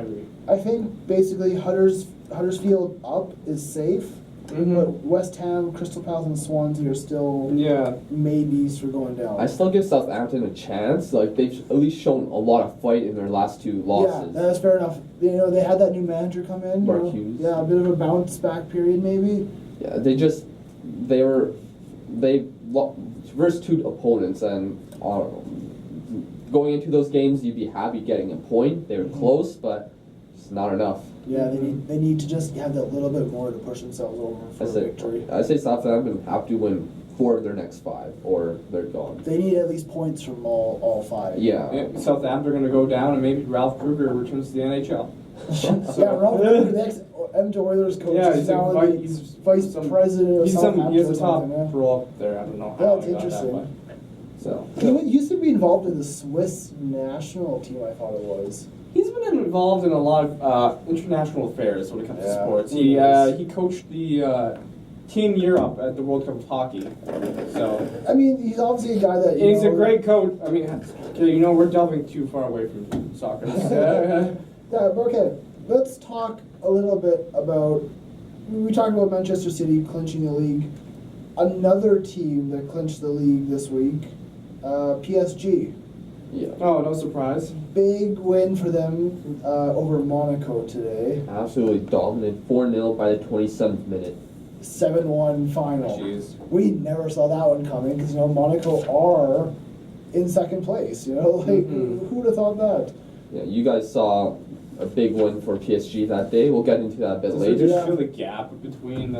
I think basically Huddersfield up is safe, but West Ham, Crystal Palace, and Swansea are still Yeah. maybes for going down. I still give Southampton a chance. Like, they've at least shown a lot of fight in their last 2 losses. Yeah, that's fair enough. You know, they had that new manager come in. Mark you know. Hughes. Yeah, a bit of a bounce back period maybe. Yeah, they versed 2 opponents, and going into those games, you'd be happy getting a point. They were close, but it's not enough. Yeah, they need to just have that little bit more to push themselves over for a victory. I say Southampton have to win 4 of their next 5, or they're gone. They need at least points from all 5. Yeah. Southampton are gonna go down, and maybe Ralph Kruger returns to the NHL. Yeah, Ralph Kruger, the ex-Edmonton Oilers coach, Yeah, is he's now like the he's vice president of He Southampton. has a or top something, yeah. role up there. I don't know Yeah, how. it's he got interesting. That, but, He used to be involved in the Swiss national team, I thought it was. he's been involved in a lot of international affairs when it comes to Yeah. sports. He coached the Team Europe at the World Cup of Hockey. So I mean, he's obviously a guy that he's a great coach. I mean, we're delving too far away from soccer. Yeah, but okay. Let's talk a little bit about. We talked about Manchester City clinching the league. Another team that clinched the league this week, PSG. Yeah. Oh, no surprise. Big win for them over Monaco today. Absolutely dominant. 4-0 by the 27th minute. 7-1 final. Jeez. We never saw that one coming because Monaco are in second place. Who would have thought that? Yeah, you guys saw a big win for PSG that day. We'll get into that a bit Does it later. just feel the gap between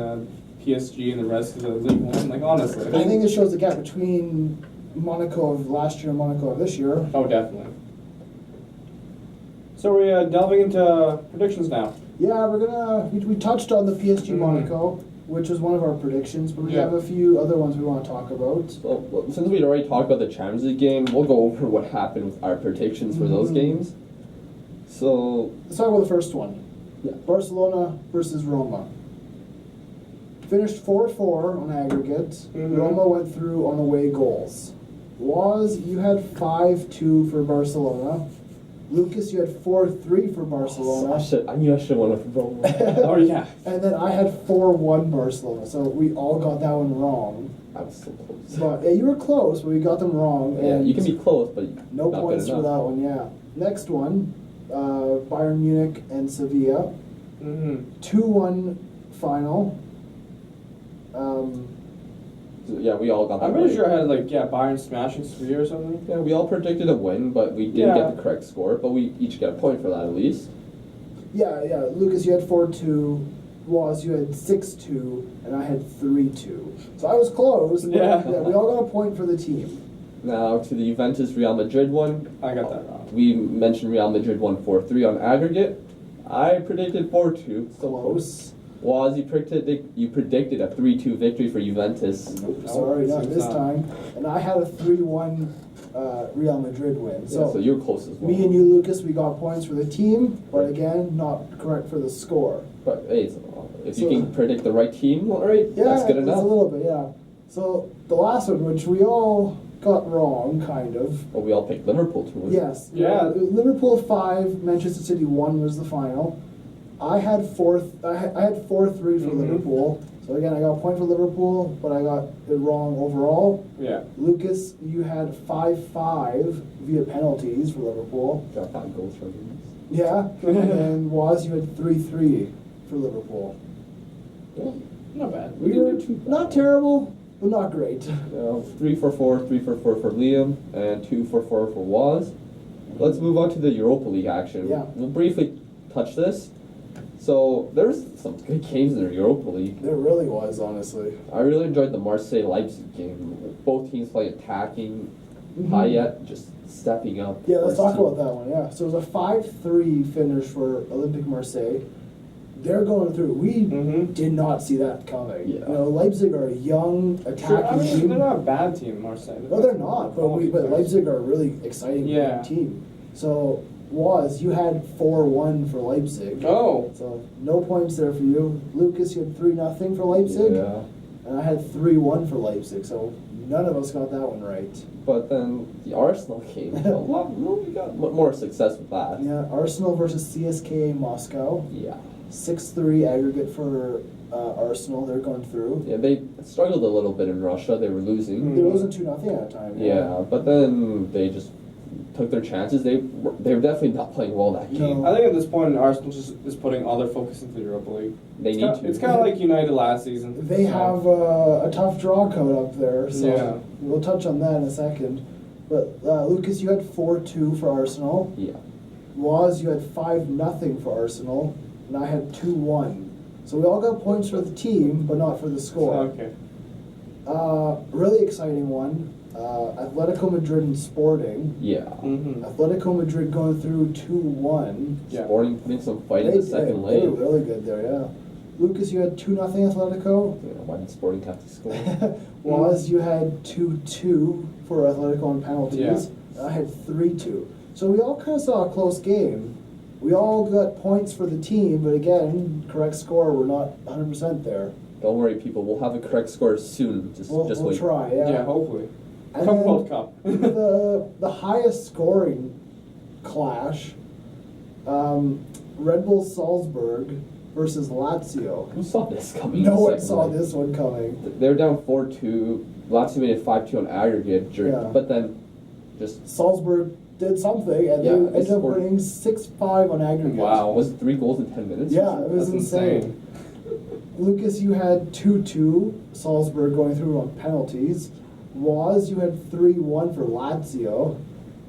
PSG and the rest of the League One? Like, honestly. I think it shows the gap between Monaco of last year and Monaco of this year. Oh, definitely. So we're delving into predictions now. Yeah, we touched on the PSG Monaco, which was one of our predictions, but we Yeah. have a few other ones we want to talk about. So, well, since we'd already talked about the Champions League game, we'll go over what happened with our predictions for those games. So, Let's talk about the first one. Yeah. Barcelona versus Roma. Finished 4-4 on aggregate. Roma went through on away goals. Waz, you had 5-2 for Barcelona. Lucas, you had 4-3 for Barcelona. I knew I should have won with Roma. Oh yeah. And then I had 4-1 Barcelona. So we all got that one wrong. I was so close. But yeah, you were close, but we got them wrong. Yeah, and you can be close, but no not points good for enough. that one, yeah. Next one, Bayern Munich and Sevilla. 2-1 final. So, yeah, we all got that I'm pretty right. sure I had Bayern smashing Sevilla or something. Yeah, we all predicted a win, but we didn't Yeah. get the correct score. But we each get a point for that at least. Yeah. Lucas, you had 4-2. Waz, you had 6-2, and I had 3-2. So I was close. But Yeah. we all got a point for the team. Now to the Juventus Real Madrid one. I got that wrong. We mentioned Real Madrid won 4-3 on aggregate. I predicted 4-2. So Close. Waz, you predicted a 3-2 victory for Juventus. Sorry, not seems this not. time. And I had a 3-1 Real Madrid win. So you're close as well. Me and you, Lucas, we got points for the team, but again, not correct for the score. But hey, if you So- can predict the right team, all right, Yeah, that's good it's enough. a little bit, yeah. So the last one, which we all got wrong, kind of. But we all picked Liverpool to win. Yes. Yeah. Liverpool 5, Manchester City 1 was the final. I had 4-3 for Liverpool. So again, I got a point for Liverpool, but I got it wrong overall. Yeah. Lucas, you had 5-5 via penalties for Liverpool. Got 5 goals from you. Yeah. And then Waz, you had 3-3 for Liverpool. Yeah. Not bad. We were not terrible, but not great. 3-4-4, 3-4-4 for Liam, and 2-4-4 for Waz. Let's move on to the Europa League action. Yeah. We'll briefly touch this. So there's some good games in the Europa League. There really was, honestly. I really enjoyed the Marseille-Leipzig game. Both teams playing attacking. Payet just stepping up. Yeah, let's First talk team. about that one, yeah. So it was a 5-3 finish for Olympique Marseille. They're going through. We did not see that coming. Yeah. You know, Leipzig are a young, attacking Sure, I mean, team. they're not a bad team, Marseille. No, they're not. But Leipzig are a really exciting Yeah. team. So, Waz, you had 4-1 for Leipzig. Oh. So, no points there for you. Lucas, you had 3-0 for Leipzig. Yeah. And I had 3-1 for Leipzig. So, none of us got that one right. But then the Arsenal game, we got more success with that. Yeah, Arsenal versus CSKA Moscow. Yeah. 6-3 aggregate for Arsenal. They're going through. Yeah, they struggled a little bit in Russia. They were losing. It wasn't 2-0 at a time. Yeah, but then they just took their chances. They were definitely not playing well that game. No. I think at this point, Arsenal just is putting all their focus into the Europa League. They need to. It's kind of like United last season. They So- have a tough draw code up there, so Yeah. we'll touch on that in a second. But Lucas, you had 4-2 for Arsenal. Yeah. Waz, you had 5-0 for Arsenal, and I had 2-1. So we all got points for the team, but not for the score. Okay. Really exciting one. Atletico Madrid and Sporting. Yeah. Mm-hmm. Atletico Madrid going through 2-1. Yeah. Sporting putting some fight in the second They leg. were really good there, yeah. Lucas, you had 2-0 Atletico. Yeah, why did Sporting have to score? Waz, you had 2-2 for Atletico on penalties. Yeah. I had 3-2. So we all kind of saw a close game. We all got points for the team, but again, correct score, we're not 100% there. Don't worry, people. We'll have a correct score soon. Just We'll wait. try, Yeah, hopefully. And Come then World Cup. the highest scoring clash, Red Bull Salzburg versus Lazio. Who saw this coming? No in the one second saw leg? this one coming. They were down 4-2. Lazio made it 5-2 on aggregate, Yeah. but then just Salzburg did something, and Yeah, they they ended up scored. winning 6-5 on aggregate. Wow. was it 3 goals in 10 minutes? Yeah, it was That's insane. Lucas, you had 2-2, Salzburg going through on penalties. Waz, you had 3-1 for Lazio,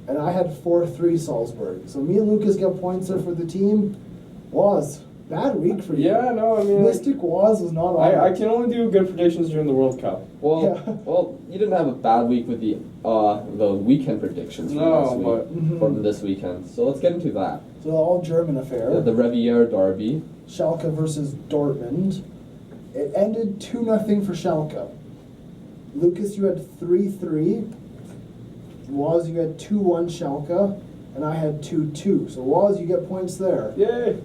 and I had 4-3 Salzburg. So me and Lucas got points there for the team. Waz, bad week for you. Yeah, no, I mean, Mystic Waz was not on. I can only do good predictions during the World Cup. Well, Yeah. well, you didn't have a bad week with the weekend predictions from No, last week, but- from this weekend. So let's get into that. So all German affair. The Revier Derby. Schalke versus Dortmund. It ended 2-0 for Schalke. Lucas, you had 3-3. Waz, you had 2-1 Schalke, and I had 2-2. So Waz, you get points there. Yay!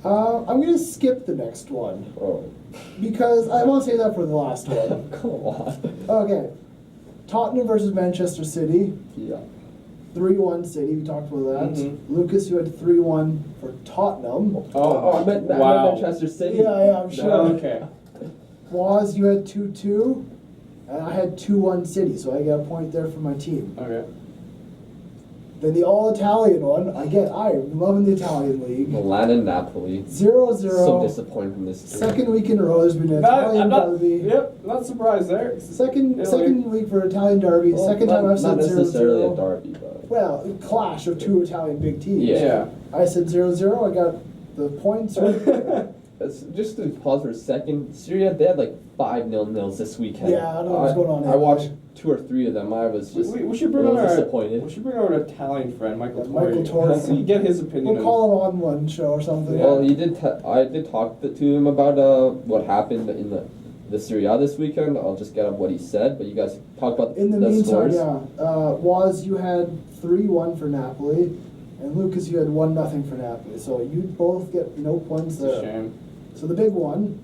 I'm going to skip the next one Oh, because I want to say that for the last one. come on. Okay. Tottenham versus Manchester City. Yeah. 3-1 City. We talked about that. Mhm. Lucas, you had 3-1 for Tottenham. I meant Manchester City. Yeah, I'm sure. Okay. Waz, you had 2-2. And I had 2-1 City, so I get a point there for my team. Okay. Then the all-Italian one, I'm loving the Italian league. Milan and Napoli. 0-0. So disappointed from this team. Second week in a row, there's been an Italian derby. Yep, not surprised there. Second Italy. week for Italian derby. Well, second not, time I've said not necessarily 0-0. a derby, but Well, a clash of two Italian big teams. Yeah. I said 0-0. I got the points right there. just to pause for a second. Syria, they had like 5 0-0s this weekend. Yeah, I don't know what's going on I there. watched 2 or 3 of them. I was just We should bring a on little our disappointed. We should bring our Italian friend Michael Yeah, Torre. Michael Torre. See, get his opinion. We'll call him on one show or something. Well, he did. I did talk to him about what happened in the Serie A this weekend. I'll just get up what he said. But you guys talk about In the meantime, scores. yeah. Waz, you had 3-1 for Napoli, and Lucas, you had 1-0 for Napoli. So you both get no points It's a there. shame. So the big one,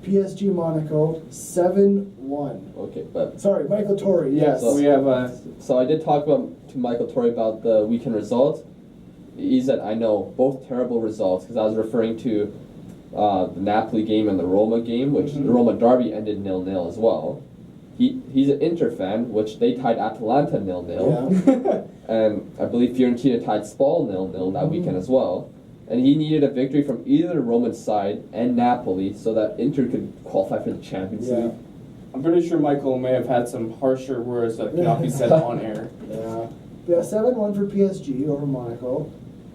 PSG Monaco, 7-1. Okay, but Sorry, Michael Torre. Yes. So we have so I did talk to Michael Torre about the weekend results. He said, I know, both terrible results, because I was referring to the Napoli game and the Roma game, which the Roma derby ended 0-0 as well. He's an Inter fan, which they tied Atalanta 0-0. And I believe Fiorentina tied Spal 0-0 that weekend as well. And he needed a victory from either the Roman side and Napoli so that Inter could qualify for the Champions League. I'm pretty sure Michael may have had some harsher words that cannot be said on air. Yeah, 7-1 for PSG over Monaco.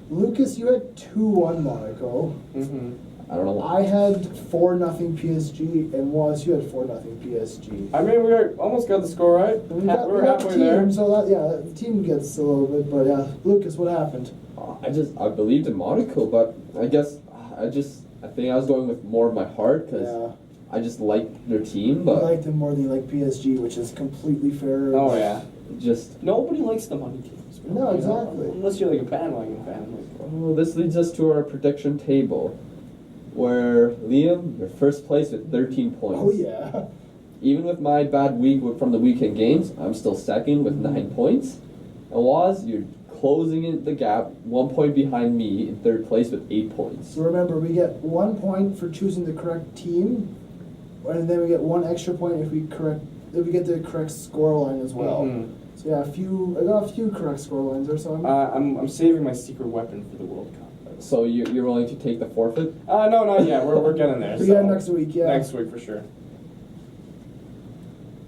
Lucas, you had 2-1 Monaco. Mm-hmm. I don't know why. I had 4-0 PSG, and Waz, you had 4-0 PSG. I mean, we almost got the score right. We got We're the halfway team, there. so the team gets a little bit, but yeah. Lucas, what happened? I believed in Monaco, but I think I was going with more of my heart because Yeah. I just like their team, I but like them more than you like PSG, which is completely fair. Oh yeah. just Nobody likes the money teams. No, you know? exactly. Unless you're like a bandwagon fan. well, this leads us to our prediction table, where Liam, you're first place with 13 points. Oh yeah. Even with my bad week from the weekend games, I'm still second with 9 points. And Waz, you're closing in the gap, 1 point behind me in third place with 8 points. So remember, we get 1 point for choosing the correct team, and then we get 1 extra point if we get the correct score line as well. Mhm. So yeah, I got a few correct score lines or so. I'm saving my secret weapon for the World Cup. So you're willing to take the forfeit? No, not yet. We're getting there. We so got next week, yeah. Next week for sure.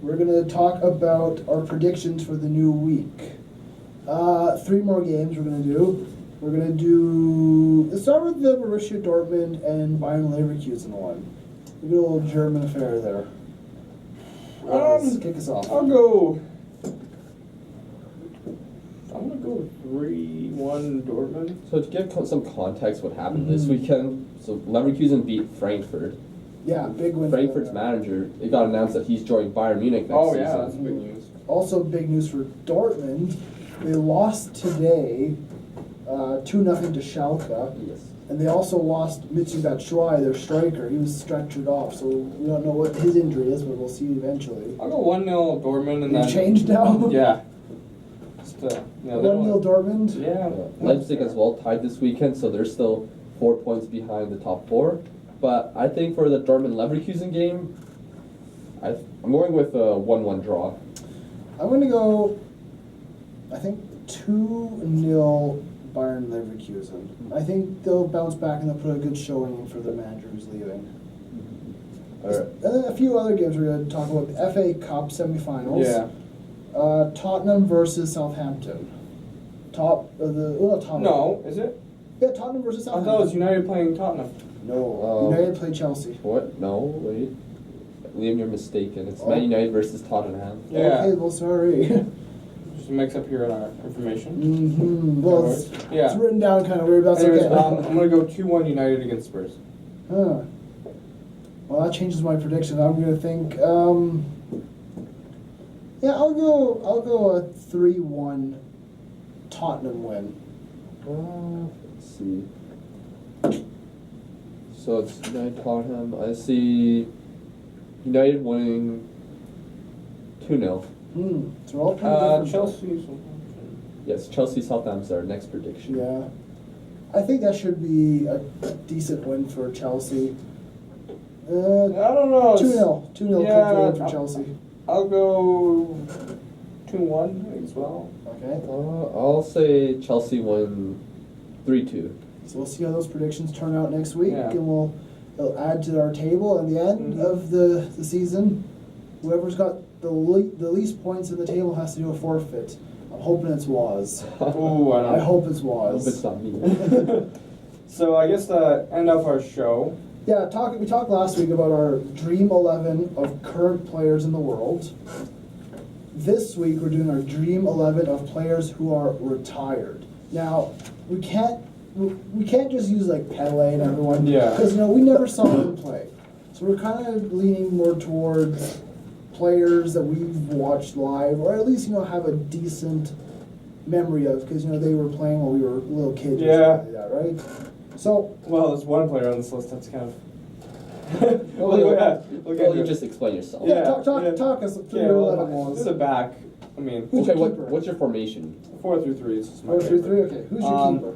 We're gonna talk about our predictions for the new week. 3 more games we're gonna do. We're gonna do. Let's start with the Borussia Dortmund and Bayern Leverkusen one. We get a little German affair there. Let's kick us off. I'm gonna go 3-1 Dortmund. So to give some context, what happened this weekend? So Leverkusen beat Frankfurt. Yeah, big win. for Frankfurt's them. manager, it got announced that he's joining Bayern Munich next season. That's big news. Also, big news for Dortmund. They lost today, 2-0 to Schalke, Yes. and they also lost Mitsui Batshuayi, their striker. He was stretchered off, so we don't know what his injury is, but we'll see eventually. I'll go 1-0 Dortmund and You then changed now. Yeah. Just, 1-0 Dortmund. Yeah. Leipzig as well tied this weekend, so they're still 4 points behind the top 4. But I think for the Dortmund Leverkusen game, I'm going with a 1-1 draw. I'm going to go, I think, 2-0 Bayern Leverkusen. I think they'll bounce back and they'll put a good showing in for the manager who's leaving. All right. And then a few other games we're going to talk about. FA Cup semifinals. Yeah. Tottenham versus Southampton. Top. No, is it? Yeah, Tottenham versus I Southampton. thought it was United playing Tottenham. No, United play Chelsea. What? No, wait. Liam, you're mistaken. It's Oh. Man United versus Tottenham. Yeah. Okay, well, sorry. Just a mix up here on our information. Mm-hmm. Well, it's written down kind of weird, but that's Anyways, okay. I'm going to go 2-1 United against Spurs. Huh. Well, that changes my prediction. I'm gonna think. Yeah, I'll go a 3-1 Tottenham win. Let's see. So it's United Tottenham. I see United winning 2-0. So we're all pretty different. Chelsea. Yes, Chelsea Southampton our next prediction. Yeah. I think that should be a decent win for Chelsea. I don't know. 2-0. 2-0 Yeah, comfort win for Chelsea. I'll go 2-1 as well. Okay. I'll say Chelsea win 3-2. So we'll see how those predictions turn out next week, Yeah. and we'll add to our table at the end of the season. Whoever's got the least points in the table has to do a forfeit. I'm hoping it's Waz. Ooh, I hope it's I hope Waz. it's not me. So I guess to end off our show. Yeah, we talked last week about our Dream 11 of current players in the world. This week we're doing our Dream 11 of players who are retired. Now, we can't just use like Pele and everyone, Yeah. because we never saw them play. So we're kind of leaning more towards players that we've watched live, or at least have a decent memory of, because they were playing while we were little kids. Yeah. Or something like that, right? So Well, there's one player on this list that's kind of. Well, you just explain yourself. yeah, talk us through your 11 To Waz. the back. I mean, Who's Okay, your keeper? what's your formation? 4-3-3 is my 4-3-3. favorite. Okay, who's your keeper?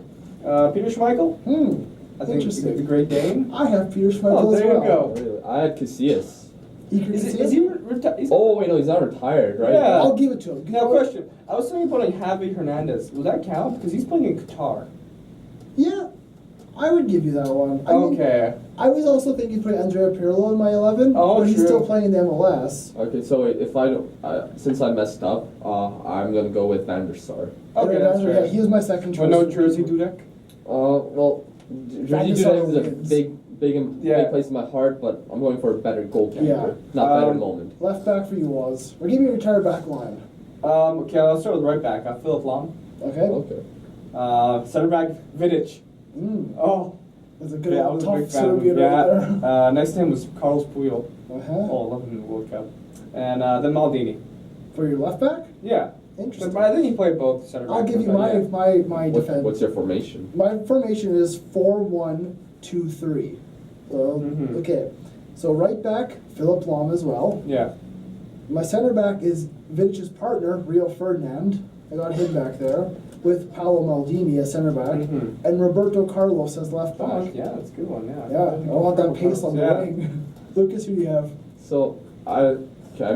Peter Schmeichel. I think Interesting. the Great Dane. I have Peter Schmeichel Oh, as there you well. go. Really? I had Casillas. Iker Is Casillas? he retired? Oh wait, no, he's not retired, right? Yeah. I'll give it to him. Now, question. I was thinking about Javi Hernandez. Will that count? Because he's playing in Qatar. Yeah, I would give you that one. I mean, Okay. I was also thinking putting Andrea Pirlo in my 11, Oh, but he's true. still playing in the MLS. Okay, so if I don't, since I messed up, I'm gonna go with Van der Sar. Okay, that's Yeah, fair. he was my second choice. But no Jersey Dudek? Well, Van der Jersey Sar Dudek is a wins. big place in my heart, but I'm going for a better goalkeeper, Yeah. not better moment. Left back for you was. Or give me a retired back line. Okay, let's start with right back. Philip Lahm. Okay? Okay. Center back, Vidic. Oh, that's a good Yeah, I old was a tough big fan of him. Serbian right Yeah. Next to him was Carlos Puyol. there. Oh, I love him in the World Cup. And then Maldini. For your left back? Yeah. Interesting. But I think he played both center back. I'll give you but my defense. What's your formation? My formation is 4-1-2-3. Mhm. Okay. So right back, Philip Lahm as well. Yeah. My center back is Vidic's partner, Rio Ferdinand. I got him back there with Paolo Maldini as center back, Mhm. and Roberto Carlos as left Oh, back. yeah, that's a good one. Yeah. Yeah, I want that pace on the Yeah. wing. Lucas, who do you have? So I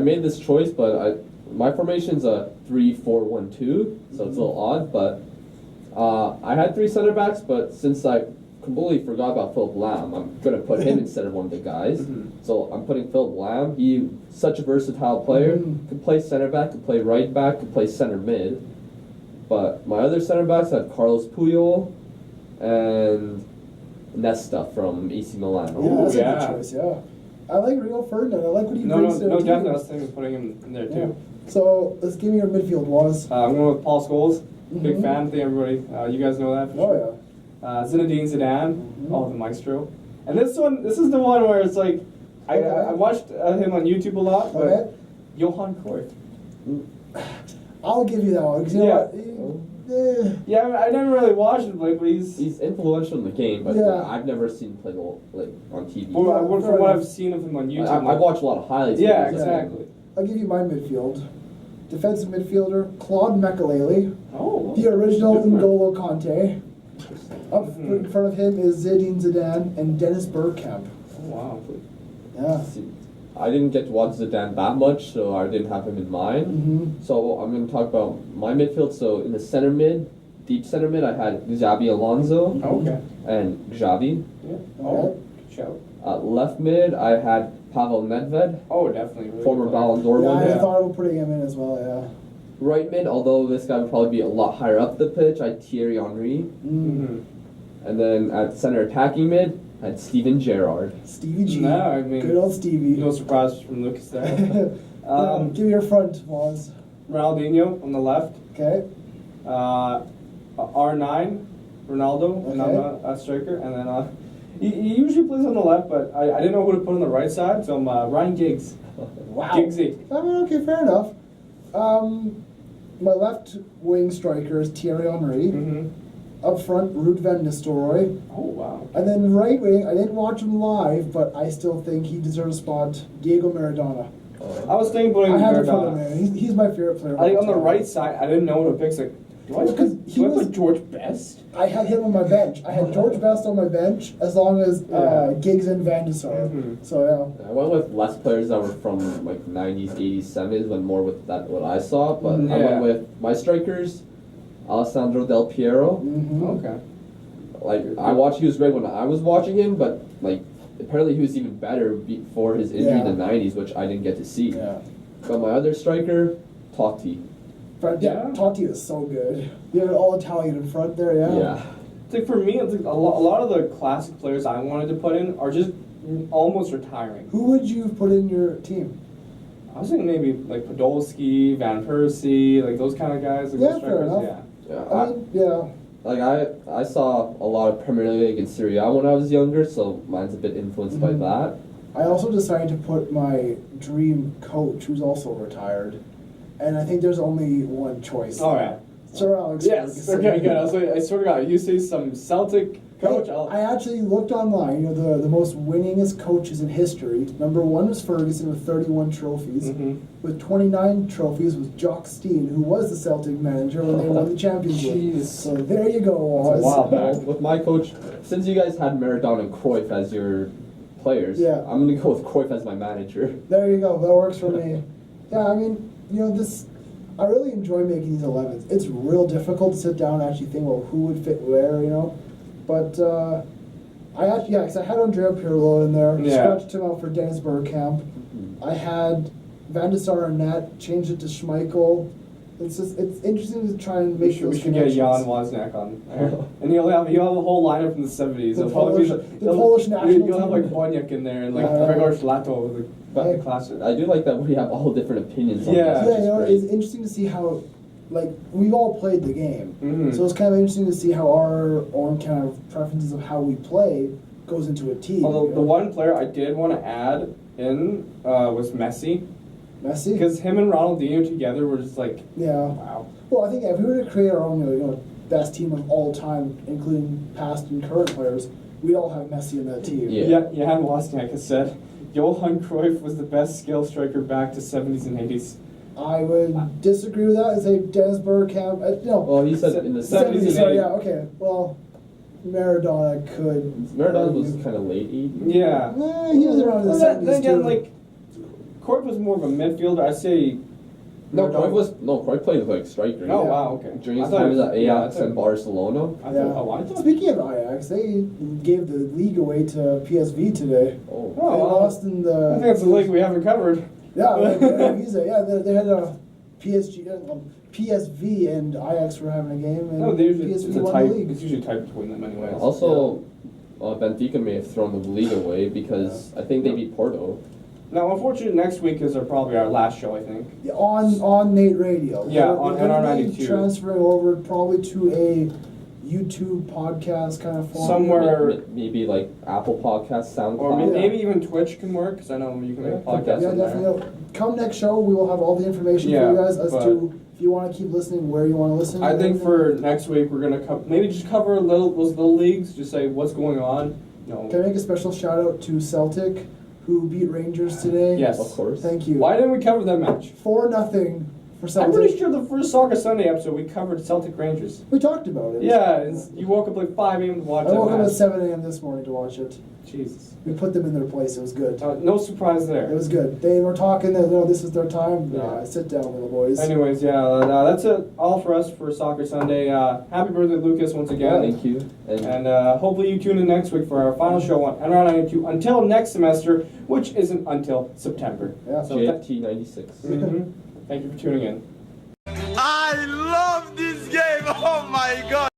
made this choice, but my formation's a 3-4-1-2, so it's a little odd. But I had three center backs, but since I completely forgot about Philip Lahm, I'm gonna put him instead of one of the guys. Mhm. So I'm putting Philip Lahm. He's such a versatile player. Could play center back, could play right back, could play center mid. But my other center backs had Carlos Puyol and Nesta from AC Milan. Yeah, that's a yeah. good choice, yeah. I like Rio Ferdinand. I like what he No, brings to the team. definitely. I was thinking of putting him in there Yeah. too. So let's give me your midfield, Was. I'm going with Paul Scholes. Big Mhm. fan. I think everybody, you guys know that for Oh, sure. yeah. Zinedine Zidane. Mhm. Oh, the maestro. And this is the one where it's like, Okay. I watched him on YouTube a lot, but Okay. Johan Cruyff. I'll give you that one. 'Cause you know Yeah. what? Yeah, I never really watched him play, but He's influential in the game, but Yeah. I've never seen him play on TV. Well, Yeah, from fair what enough. I've seen of him on YouTube. I watch a lot of highlights. Yeah, videos of him. exactly. I'll give you my midfield. Defensive midfielder, Claude Makelele. Oh. The original different. N'Golo Kante. Up Mhm. in front of him is Zinedine Zidane and Dennis Bergkamp. Oh, wow. Yeah. See, I didn't get to watch Zidane that much, so I didn't have him in mind. Mm-hmm. So I'm going to talk about my midfield. So in the center mid, deep center mid, I had Xabi Alonso Okay. and Xavi. Yeah. Okay. Oh, good shout. Left mid, I had Pavel Nedved, Oh, definitely. Really former good player. Ballon d'Or Yeah, winner. I Yeah. thought of putting him in as well, yeah. Right mid, although this guy would probably be a lot higher up the pitch, I had Thierry Henry. Mm-hmm. And then at center attacking mid, I had Steven Gerrard. Stevie G. No, I mean, Good old Stevie. No surprise from Lucas there. Give me your front, Waz. Ronaldinho on the left. Okay. R9, Ronaldo, and I'm a striker. And then he usually plays on the left, but I didn't know who to put on the right side, so I'm Ryan Giggs. Wow. Giggsy. I mean, okay, fair enough. My left wing striker is Thierry Henry. Mm-hmm. Up front, Ruud van Nistelrooy. Oh, wow. And then right wing, I didn't watch him live, but I still think he deserves a spot. Diego Maradona. I was thinking putting I had to put him Maradona. in. He's my favorite player. of I think all on the time. right side, I didn't know what to pick. So, Because he was- put George Best? I had him on my bench. I had George Best on my bench as long as Yeah. Giggs and Van de Sar. Mhm. So yeah. I went with less players that were from like 90s, 80s, 70s, went more with that what I saw. But I Yeah. went with my strikers, Alessandro Del Piero. Mm-hmm. Okay. Like I watched, he was great when I was watching him, but like apparently he was even better before his injury in the 90s, which I didn't get to see. Yeah. But my other striker, Totti. But yeah, Totti is so good. You have an all Italian in front there, yeah. Yeah. It's like for me, it's like a lot of the classic players I wanted to put in are just almost retiring. Who would you put in your team? I was thinking maybe like Podolski, Van Persie, like those kind of guys. Like Yeah, those fair strikers. enough. Yeah. Yeah. I mean, yeah. Like I saw a lot of Premier League and Serie A when I was younger, so mine's a bit influenced by that. I also decided to put my dream coach, who's also retired, and I think there's only one choice. All right. Sir Alex Yes. Ferguson. Okay. Good. I was like, I swear to God, you say some Celtic coach. I actually looked online. You know, the most winningest coaches in history. Number one was Ferguson with 31 trophies. Mhm. With 29 trophies was Jock Stein, who was the Celtic manager when they won the championship. Jeez. So there you go, That's a Oz. wild Well, with my coach, since you guys had Maradona and Cruyff as your players, Yeah. I'm gonna go with Cruyff as my manager. There you go. That works for me. Yeah, I mean, you know, I really enjoy making these 11s. It's real difficult to sit down and actually think, well, who would fit where, you know? But because I had Andrea Pirlo in there, Yeah. scratched him out for Dennis Bergkamp. I had Van de Sar and net, changed it to Schmeichel. It's interesting to try and make We those should get Jan connections. Wozniak on there. And you'll have a whole lineup from the 70s. The It'll probably be Polish national You'll have team. like Boniek in there and like Yeah. Gregor Schlato with But the classic. I do like that we have all different opinions on Yeah. this. Yeah, which you is know, great. it's interesting to see how, like, we've all played the game. Mhm. So it's kind of interesting to see how our own kind of preferences of how we play goes into a team. Although you the know? one player I did want to add in was Messi, Messi? because him and Ronaldinho together were just like, Yeah. wow. Well, I think if we were to create our own, you know, best team of all time, including past and current players, we all have Messi in that team. Yeah. Jan Wozniak has said Johan Cruyff was the best skill striker back to 70s and 80s. I would disagree with that and say Dennis Bergkamp. No, Well, he said in the 70s 70s. and 80s. Yeah, okay. Well, Maradona could. Maradona was kind of late 80s. Yeah. He was around in the Well, 70s then again, too. like, Cruyff was more of a midfielder. I say. No, Maradona- Cruyff played like striker. Oh, Yeah. wow, okay. During his I thought time it was at yeah, I Ajax thought- and Barcelona. I Yeah. thought, I thought. Speaking of Ajax, they gave the league away to PSV today. Oh. They Oh, well, lost in the. I think it's a league we haven't covered. Yeah, Visa. Yeah, they had a PSV and Ajax were having a game, and No, they usually, it's PSV a won type. the league. It's usually tight between them, anyways. Also, Benfica may have thrown the league away because I think they beat Porto. Now, unfortunately, next week is probably our last show, I think. On Nate Radio. Yeah, They're on gonna be NR92. Transferring over probably to a YouTube podcast kind of form. Somewhere- Maybe like Apple Podcasts, SoundCloud. Or Yeah. maybe even Twitch can work, because I know you can make a podcast Yeah, on definitely. there. You know, come next show, we will have all the information Yeah, for you guys as but- to if you want to keep listening, where you want to listen. I and think everything. for next week, we're going to maybe just cover those little leagues, just say what's going on. You know, Can I make a special shout out to Celtic, who beat Rangers today? Yes. Of course. Thank you. why didn't we cover that match? 4-0 for I'm Celtic. pretty sure the first Soccer Sunday episode we covered Celtic Rangers. We talked about it. Yeah, you woke up like 5 a.m. to watch I that woke up match. at 7 a.m. this morning to watch it. Jesus. We put them in their place. It was good. No surprise there. It was good. They were talking that, this is their time. Yeah. Sit down, little boys. Anyways, that's it all for us for Soccer Sunday. Happy birthday, Lucas, once Yeah, again. thank you. And hopefully you tune in next week for our final show on NR92 until next semester, which isn't until September. Yeah. So JFT 96. Thank you for tuning in. I love this game. Oh my god.